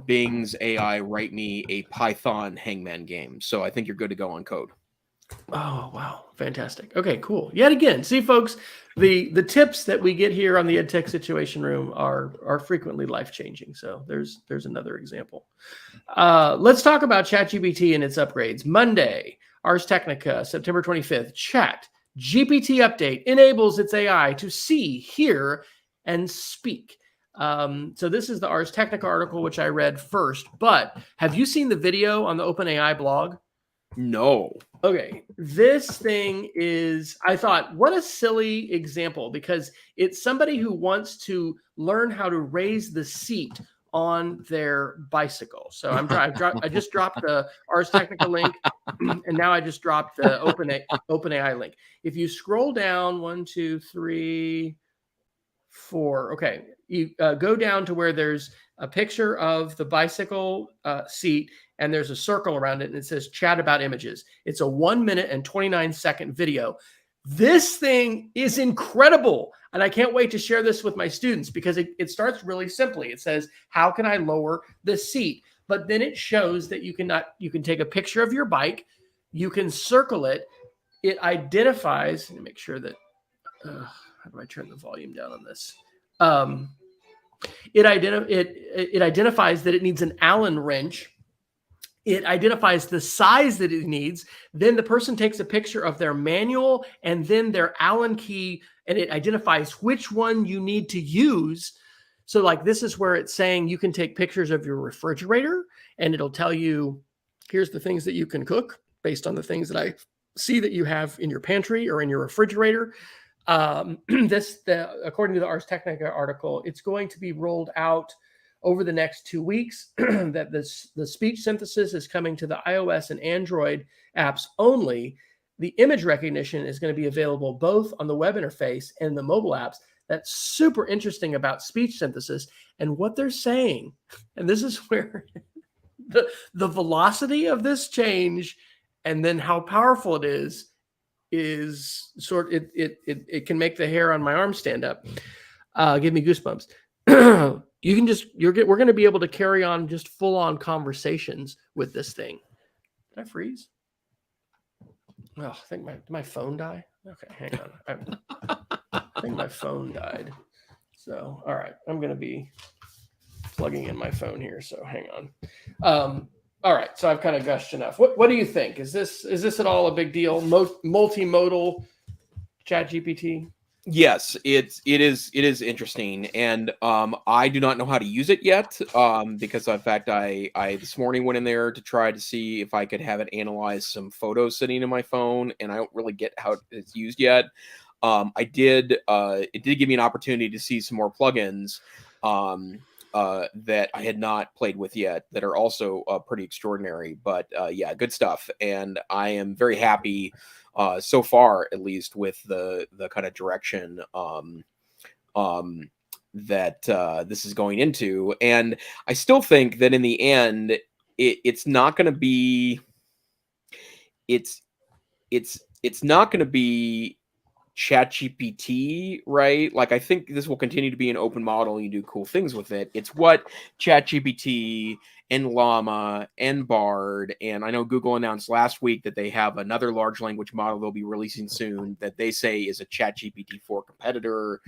Bing's AI write me a Python Hangman game, so I think you're good to go on code. Oh, wow. Fantastic. Okay, cool. Yet again, see, folks, the tips that we get here on the EdTech Situation Room are frequently life-changing. So there's another example. Let's talk about ChatGPT and its upgrades. Monday, Ars Technica, September 25th, Chat GPT update enables its AI to see, hear, and speak. So this is the Ars Technica article, which I read first. But have you seen the video on the OpenAI blog? No. Okay, this thing is, I thought, what a silly example, because it's somebody who wants to learn how to raise the seat on their bicycle. So I just dropped the Ars Technica link, and now I just dropped the OpenAI link. If you scroll down 1, 2, 3, 4, okay, you go down to where there's a picture of the bicycle seat, and there's a circle around it, and it says chat about images. It's a 1 minute and 29-second video. This thing is incredible. And I can't wait to share this with my students, because it starts really simply. It says, how can I lower the seat? But then it shows that you can take a picture of your bike, you can circle it, it identifies, let me make sure that, how do I turn the volume down on this? It identifies that it needs an Allen wrench. It identifies the size that it needs. Then the person takes a picture of their manual and then their Allen key, and it identifies which one you need to use. So like this is where it's saying you can take pictures of your refrigerator, and it'll tell you, here's the things that you can cook. based on the things that I see that you have in your pantry or in your refrigerator. According to the Ars Technica article, it's going to be rolled out over the next 2 weeks. That the speech synthesis is coming to the iOS and Android apps only. The image recognition is going to be available both on the web interface and the mobile apps. That's super interesting about speech synthesis. And what they're saying, and this is where the velocity of this change and then how powerful it is it can make the hair on my arm stand up. Give me goosebumps. We're going to be able to carry on just full on conversations with this thing. Did I freeze? Oh, I think my phone died. Okay, hang on. I think my phone died. So, all right, I'm going to be plugging in my phone here. So hang on. All right, so I've kind of gushed enough. What do you think? Is this at all a big deal? Multimodal ChatGPT? Yes, it is interesting, and I do not know how to use it yet, because in fact I this morning went in there to try to see if I could have it analyze some photos sitting in my phone, and I don't really get how it's used yet. It did give me an opportunity to see some more plugins that I had not played with yet that are also pretty extraordinary. But yeah, good stuff, and I am very happy so far, at least, with the kind of direction that this is going into. And I still think that in the end, it's not going to be it's not going to be ChatGPT, right? Like, I think this will continue to be an open model and you do cool things with it. It's what ChatGPT and Llama and Bard, and I know Google announced last week that they have another large language model they'll be releasing soon that they say is a ChatGPT 4 competitor,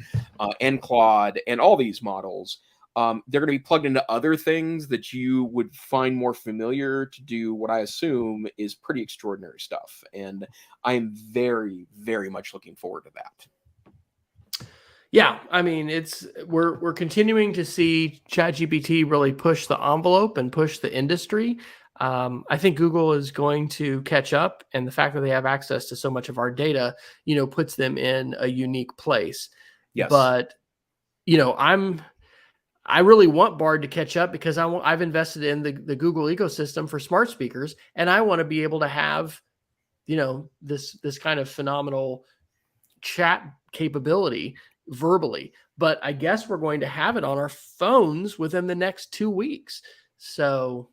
and Claude, and all these models. They're going to be plugged into other things that you would find more familiar to do what I assume is pretty extraordinary stuff. And I'm very, very much looking forward to that. Yeah, I mean, we're continuing to see ChatGPT really push the envelope and push the industry. I think Google is going to catch up, and the fact that they have access to so much of our data, puts them in a unique place. Yes. But I really want Bard to catch up because I've invested in the Google ecosystem for smart speakers, and I want to be able to have, this kind of phenomenal chat capability verbally. But I guess we're going to have it on our phones within the next 2 weeks. So,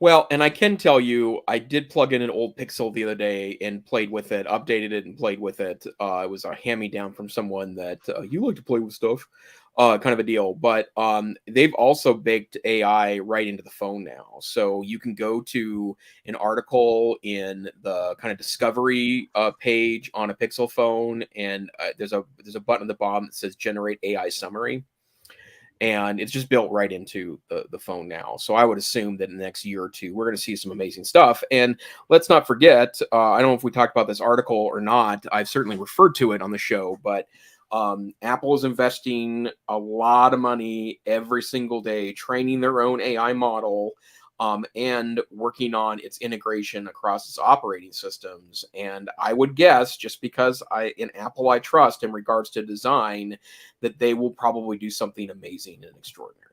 well, and I can tell you, I did plug in an old Pixel the other day and played with it, updated it and played with it. It was a hand-me-down from someone that you like to play with stuff. Kind of a deal, but they've also baked AI right into the phone now. So you can go to an article in the kind of discovery page on a Pixel phone, and there's a button at the bottom that says generate AI summary, and it's just built right into the phone now. So I would assume that in the next year or two, we're going to see some amazing stuff. And let's not forget, I don't know if we talked about this article or not. I've certainly referred to it on the show, but Apple is investing a lot of money every single day training their own AI model, and working on its integration across its operating systems. And I would guess, just because in Apple I trust in regards to design, that they will probably do something amazing and extraordinary.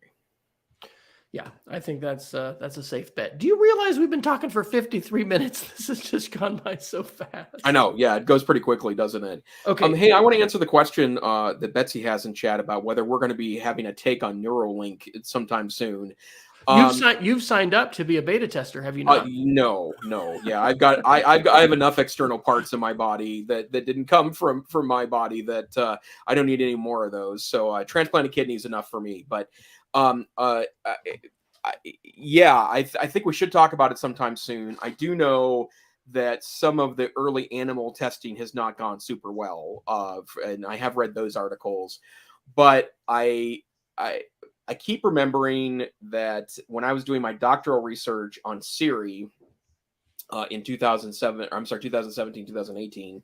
Yeah, I think that's a safe bet. Do you realize we've been talking for 53 minutes? This has just gone by so fast. I know. Yeah, it goes pretty quickly, doesn't it? Okay. Hey, I want to answer the question that Betsy has in chat about whether we're going to be having a take on Neuralink sometime soon. You've signed up to be a beta tester, have you not? No. Yeah, I have enough external parts in my body that didn't come from my body that I don't need any more of those. So transplanted kidney is enough for me. But yeah, I think we should talk about it sometime soon. I do know that some of the early animal testing has not gone super well, and I have read those articles. But I keep remembering that when I was doing my doctoral research on Siri in 2017, 2018,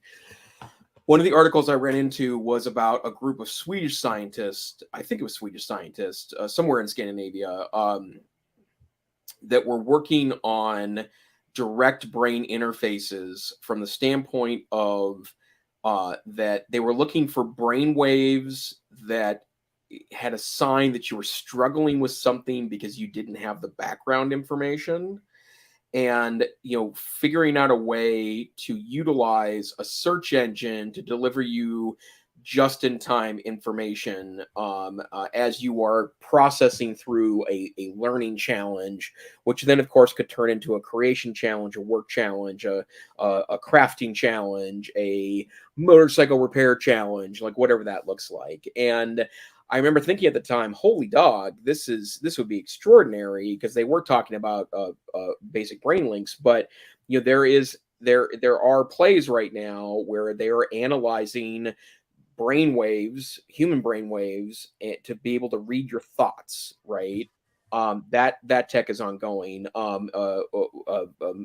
one of the articles I ran into was about a group of Swedish scientists, I think it was Swedish scientists, somewhere in Scandinavia, that were working on direct brain interfaces from the standpoint of that they were looking for brain waves that had a sign that you were struggling with something because you didn't have the background information, and figuring out a way to utilize a search engine to deliver you just in time information as you are processing through a learning challenge, which then of course could turn into a creation challenge, a work challenge, a crafting challenge, a motorcycle repair challenge, like whatever that looks like. And I remember thinking at the time, holy dog, this would be extraordinary, because they were talking about basic brain links, but there are plays right now where they are analyzing brainwaves, human brainwaves, to be able to read your thoughts, right? That tech is ongoing. A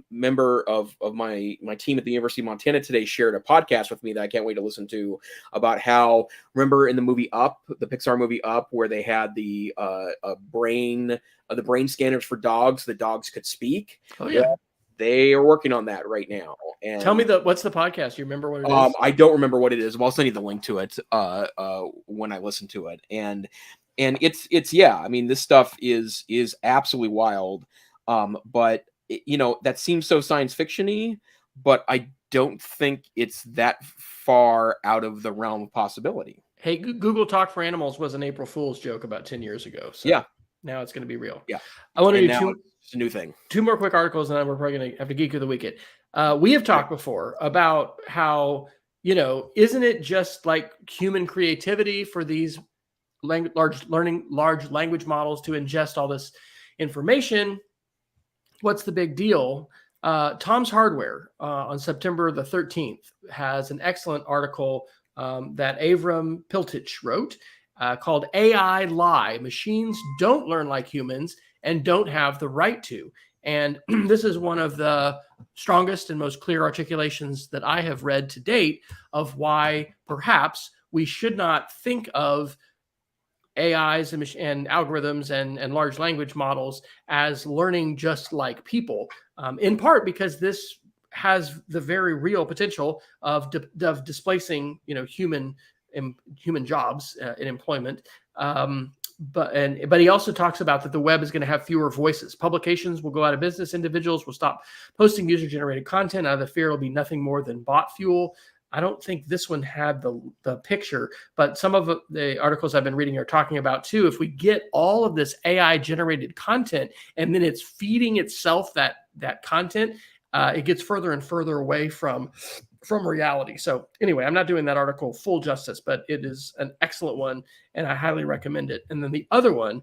member of my team at the University of Montana today shared a podcast with me that I can't wait to listen to, about how, remember in the movie Up, the Pixar movie Up, where they had the brain scanners for dogs, the dogs could speak. Oh yeah. Well, they are working on that right now. And tell me what's the podcast? You remember what it is? I don't remember what it is. I'll send you the link to it when I listen to it. And it's yeah, I mean, this stuff is absolutely wild. But that seems so science fiction-y, but I don't think it's that far out of the realm of possibility. Hey, Google Talk for Animals was an April Fool's joke about 10 years ago. So yeah. Now it's going to be real. Yeah. I want to do it's a new thing. 2 more quick articles, and then we're probably going to have to geek of the weekend. We have talked before about how, isn't it just like human creativity for these large language models to ingest all this information? What's the big deal? Tom's Hardware on September the 13th has an excellent article that Avram Piltich wrote called AI Lie. Machines don't learn like humans and don't have the right to. And this is one of the strongest and most clear articulations that I have read to date of why perhaps we should not think of AIs and algorithms and large language models as learning just like people, in part because this has the very real potential of displacing human jobs in employment. But he also talks about that the web is going to have fewer voices. Publications will go out of business. Individuals will stop posting user-generated content out of the fear it'll be nothing more than bot fuel. I don't think this one had the picture, but some of the articles I've been reading are talking about too. If we get all of this AI-generated content and then it's feeding itself that content, it gets further and further away from reality. So anyway, I'm not doing that article full justice, but it is an excellent one, and I highly recommend it. And then the other one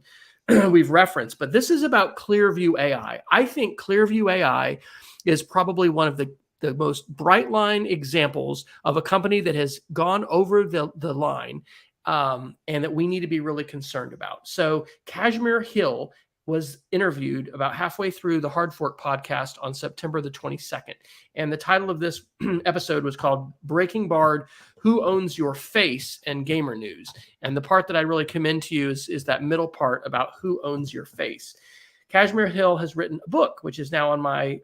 we've referenced, but this is about Clearview AI. I think Clearview AI is probably one of the most bright line examples of a company that has gone over the line and that we need to be really concerned about. So Kashmir Hill was interviewed about halfway through the Hard Fork podcast on September the 22nd. And the title of this episode was called Breaking Bard, Who Owns Your Face and Gamer News. And the part that I really commend to you is that middle part about who owns your face. Kashmir Hill has written a book, which is now on my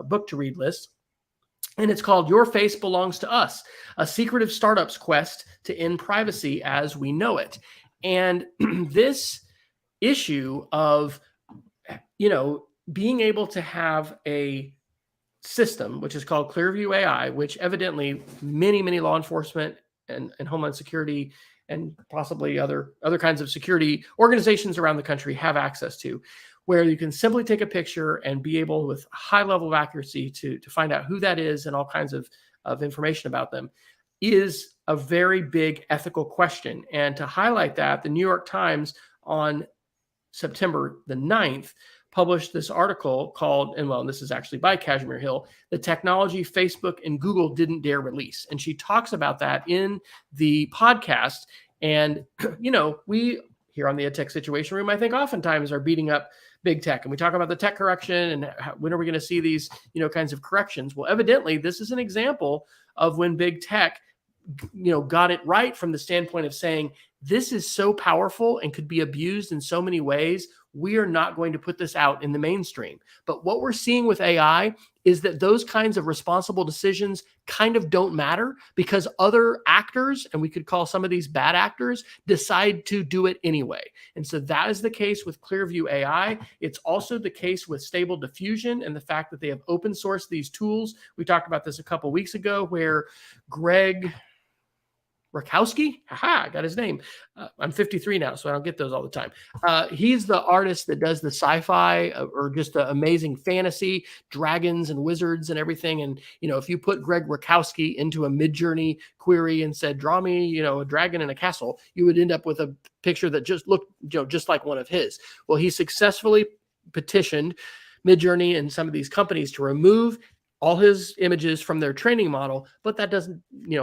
book to read list. And it's called Your Face Belongs to Us, a secretive startup's quest to end privacy as we know it. And this issue of, being able to have a system, which is called Clearview AI, which evidently many, many law enforcement and Homeland Security and possibly other kinds of security organizations around the country have access to, where you can simply take a picture and be able with high level of accuracy to find out who that is and all kinds of information about them, is a very big ethical question. And to highlight that, the New York Times on September the 9th published this article called, and this is actually by Kashmir Hill, The Technology Facebook and Google Didn't Dare Release. And she talks about that in the podcast. And, we here on the EdTech Situation Room, I think oftentimes are beating up big tech. And we talk about the tech correction and when are we going to see these, kinds of corrections? Well, evidently, this is an example of when big tech got it right from the standpoint of saying This is so powerful and could be abused in so many ways. We are not going to put this out in the mainstream. But what we're seeing with AI is that those kinds of responsible decisions kind of don't matter because other actors, and we could call some of these bad actors, decide to do it anyway. And so that is the case with Clearview AI. It's also the case with Stable Diffusion and the fact that they have open sourced these tools. We talked about this a couple weeks ago where Greg Rakowski, I got his name. I'm 53 now, so I don't get those all the time. He's the artist that does the sci-fi or just the amazing fantasy, dragons and wizards and everything. And, if you put Greg Rakowski into a Midjourney query and said, draw me, a dragon in a castle, you would end up with a picture that just looked, just like one of his. Well, he successfully petitioned Midjourney and some of these companies to remove all his images from their training model, but that doesn't,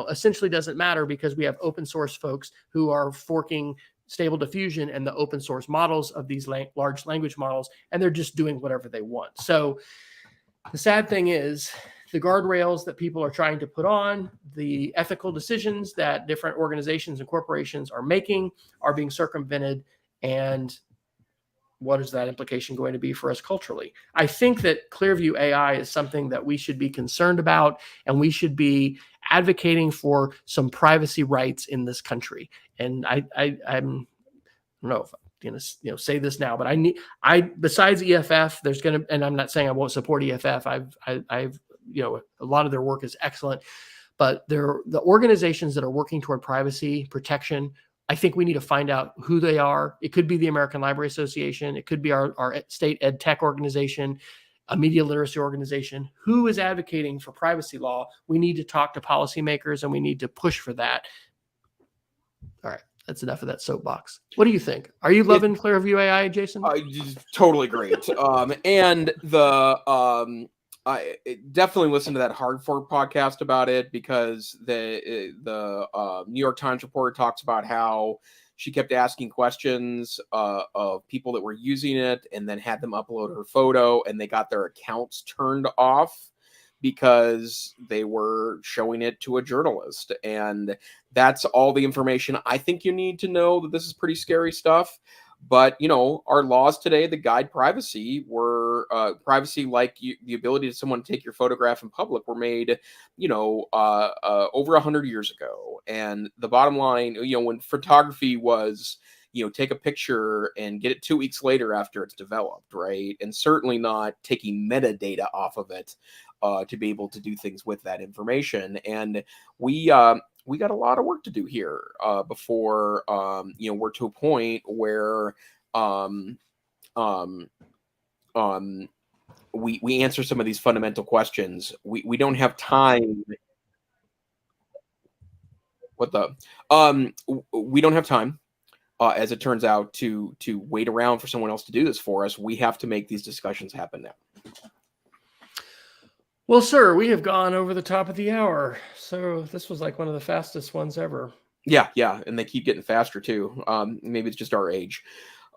essentially doesn't matter because we have open source folks who are forking Stable Diffusion and the open source models of these large language models, and they're just doing whatever they want. So the sad thing is the guardrails that people are trying to put on, the ethical decisions that different organizations and corporations are making are being circumvented. And what is that implication going to be for us culturally? I think that Clearview AI is something that we should be concerned about, and we should be advocating for some privacy rights in this country. And I don't know if I'm going to say this now, but besides EFF, there's going to, and I'm not saying I won't support EFF. I've a lot of their work is excellent, but the organizations that are working toward privacy protection, I think we need to find out who they are. It could be the American Library Association. It could be our state EdTech organization, a media literacy organization. Who is advocating for privacy law? We need to talk to policymakers and we need to push for that. All right. That's enough of that soapbox. What do you think? Are you loving Clearview AI, Jason? Totally great. And I definitely listened to that Hard Fork podcast about it because the New York Times reporter talks about how she kept asking questions of people that were using it and then had them upload her photo and they got their accounts turned off because they were showing it to a journalist. And that's all the information I think you need to know that this is pretty scary stuff. But, our laws today that guide privacy were privacy, like the ability to someone to take your photograph in public, were made, over 100 years ago. And the bottom line, when photography was, take a picture and get it 2 weeks later after it's developed, right? And certainly not taking metadata off of it to be able to do things with that information. And we got a lot of work to do here before we're to a point where we answer some of these fundamental questions. We don't have time. We don't have time, as it turns out, to wait around for someone else to do this for us. We have to make these discussions happen now. Well, sir, we have gone over the top of the hour. So this was like one of the fastest ones ever. Yeah. And they keep getting faster too. Maybe it's just our age.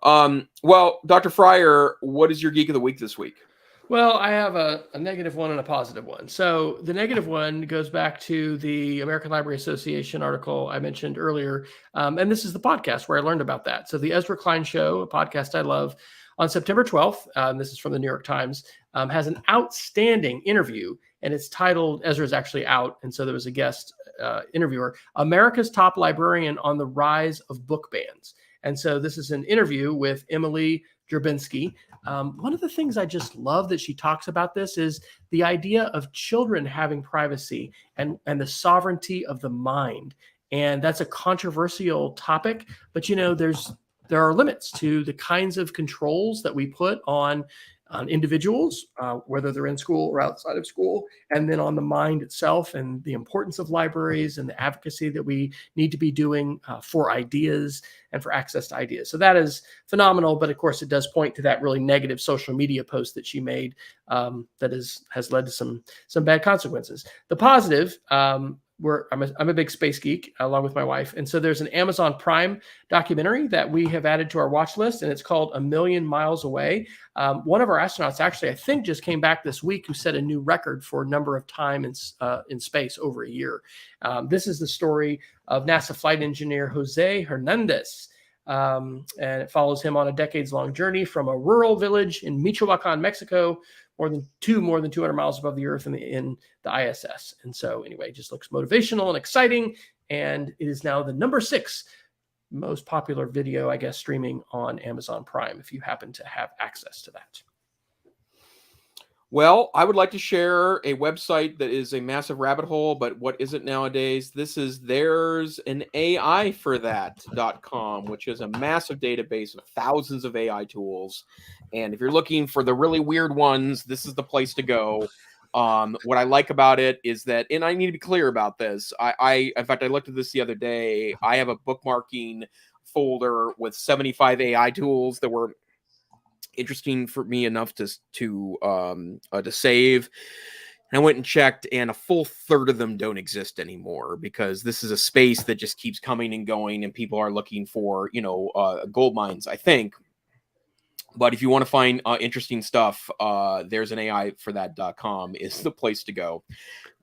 Well, Dr. Fryer, what is your Geek of the Week this week? Well, I have a negative one and a positive one. So the negative one goes back to the American Library Association article I mentioned earlier. And this is the podcast where I learned about that. So the Ezra Klein Show, a podcast I love, on September 12th, this is from the New York Times, has an outstanding interview, and it's titled, Ezra's actually out, and so there was a guest interviewer, America's Top Librarian on the Rise of Book Bans. And so this is an interview with Emily Drabinski. One of the things I just love that she talks about this is the idea of children having privacy and the sovereignty of the mind. And that's a controversial topic, but there are limits to the kinds of controls that we put on individuals, whether they're in school or outside of school, and then on the mind itself and the importance of libraries and the advocacy that we need to be doing for ideas and for access to ideas. So that is phenomenal. But of course, it does point to that really negative social media post that she made that has led to some bad consequences. The positive, I'm a big space geek along with my wife. And so there's an Amazon Prime documentary that we have added to our watch list, and it's called A Million Miles Away. One of our astronauts actually, I think, just came back this week who set a new record for number of time in space over a year. This is the story of NASA flight engineer Jose Hernandez. And it follows him on a decades-long journey from a rural village in Michoacan, Mexico, more than 200 miles above the Earth in the ISS. And so anyway, it just looks motivational and exciting. And it is now the number 6 most popular video, I guess, streaming on Amazon Prime, if you happen to have access to that. Well, I would like to share a website that is a massive rabbit hole, but what is it nowadays? This is there's an AI for that.com, which is a massive database of thousands of AI tools. And if you're looking for the really weird ones, this is the place to go. What I like about it is that, and I need to be clear about this. In fact, I looked at this the other day. I have a bookmarking folder with 75 AI tools that were interesting for me enough to save. And I went and checked, and a full third of them don't exist anymore, because this is a space that just keeps coming and going, and people are looking for, gold mines, I think. But if you want to find interesting stuff, there's an AI for that.com is the place to go.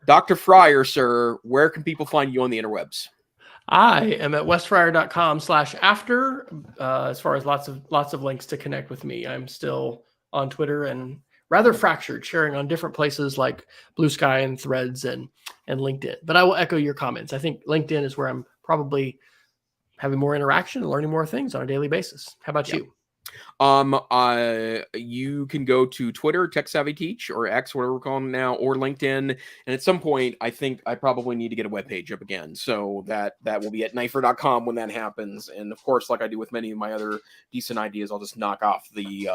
Dr. Fryer, sir, where can people find you on the interwebs? I am at westfryer.com/after, as far as lots of links to connect with me. I'm still on Twitter and rather fractured, sharing on different places like Blue Sky and Threads and LinkedIn. But I will echo your comments. I think LinkedIn is where I'm probably having more interaction and learning more things on a daily basis. How about you? You can go to Twitter, Tech Savvy Teach, or X, whatever we're calling it now, or LinkedIn. And at some point, I think I probably need to get a webpage up again. So that will be at Neiffer.com when that happens. And of course, like I do with many of my other decent ideas, I'll just knock off the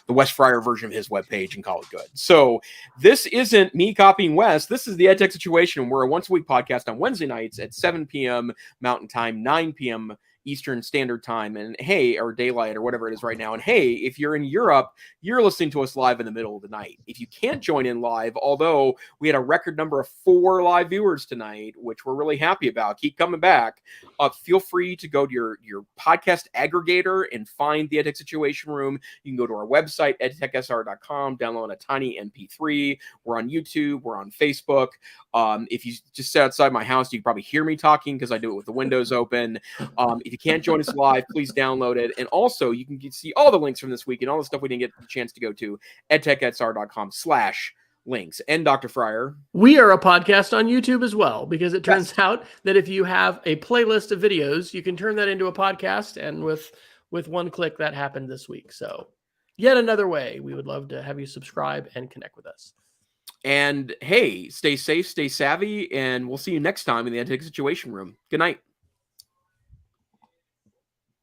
Wes Fryer version of his webpage and call it good. So this isn't me copying Wes. This is the EdTech Situation. We're a once-a-week podcast on Wednesday nights at 7 p.m. Mountain Time, 9 p.m. Eastern Standard Time, and hey, or daylight, or whatever it is right now. And hey, if you're in Europe, you're listening to us live in the middle of the night. If you can't join in live, although we had a record number of 4 live viewers tonight, which we're really happy about, keep coming back. Feel free to go to your podcast aggregator and find the EdTech Situation Room. You can go to our website, edtechsr.com, download a tiny MP3. We're on YouTube. We're on Facebook. If you just sit outside my house, you can probably hear me talking because I do it with the windows open. If you can't join us live, please download it. And also, you can see all the links from this week and all the stuff we didn't get the chance to go to, edtechsr.com/links. And Dr. Fryer, we are a podcast on YouTube as well, because it turns out that if you have a playlist of videos, you can turn that into a podcast. And with one click, that happened this week. So yet another way. We would love to have you subscribe and connect with us. And hey, stay safe, stay savvy, and we'll see you next time in the EdTech Situation Room. Good night.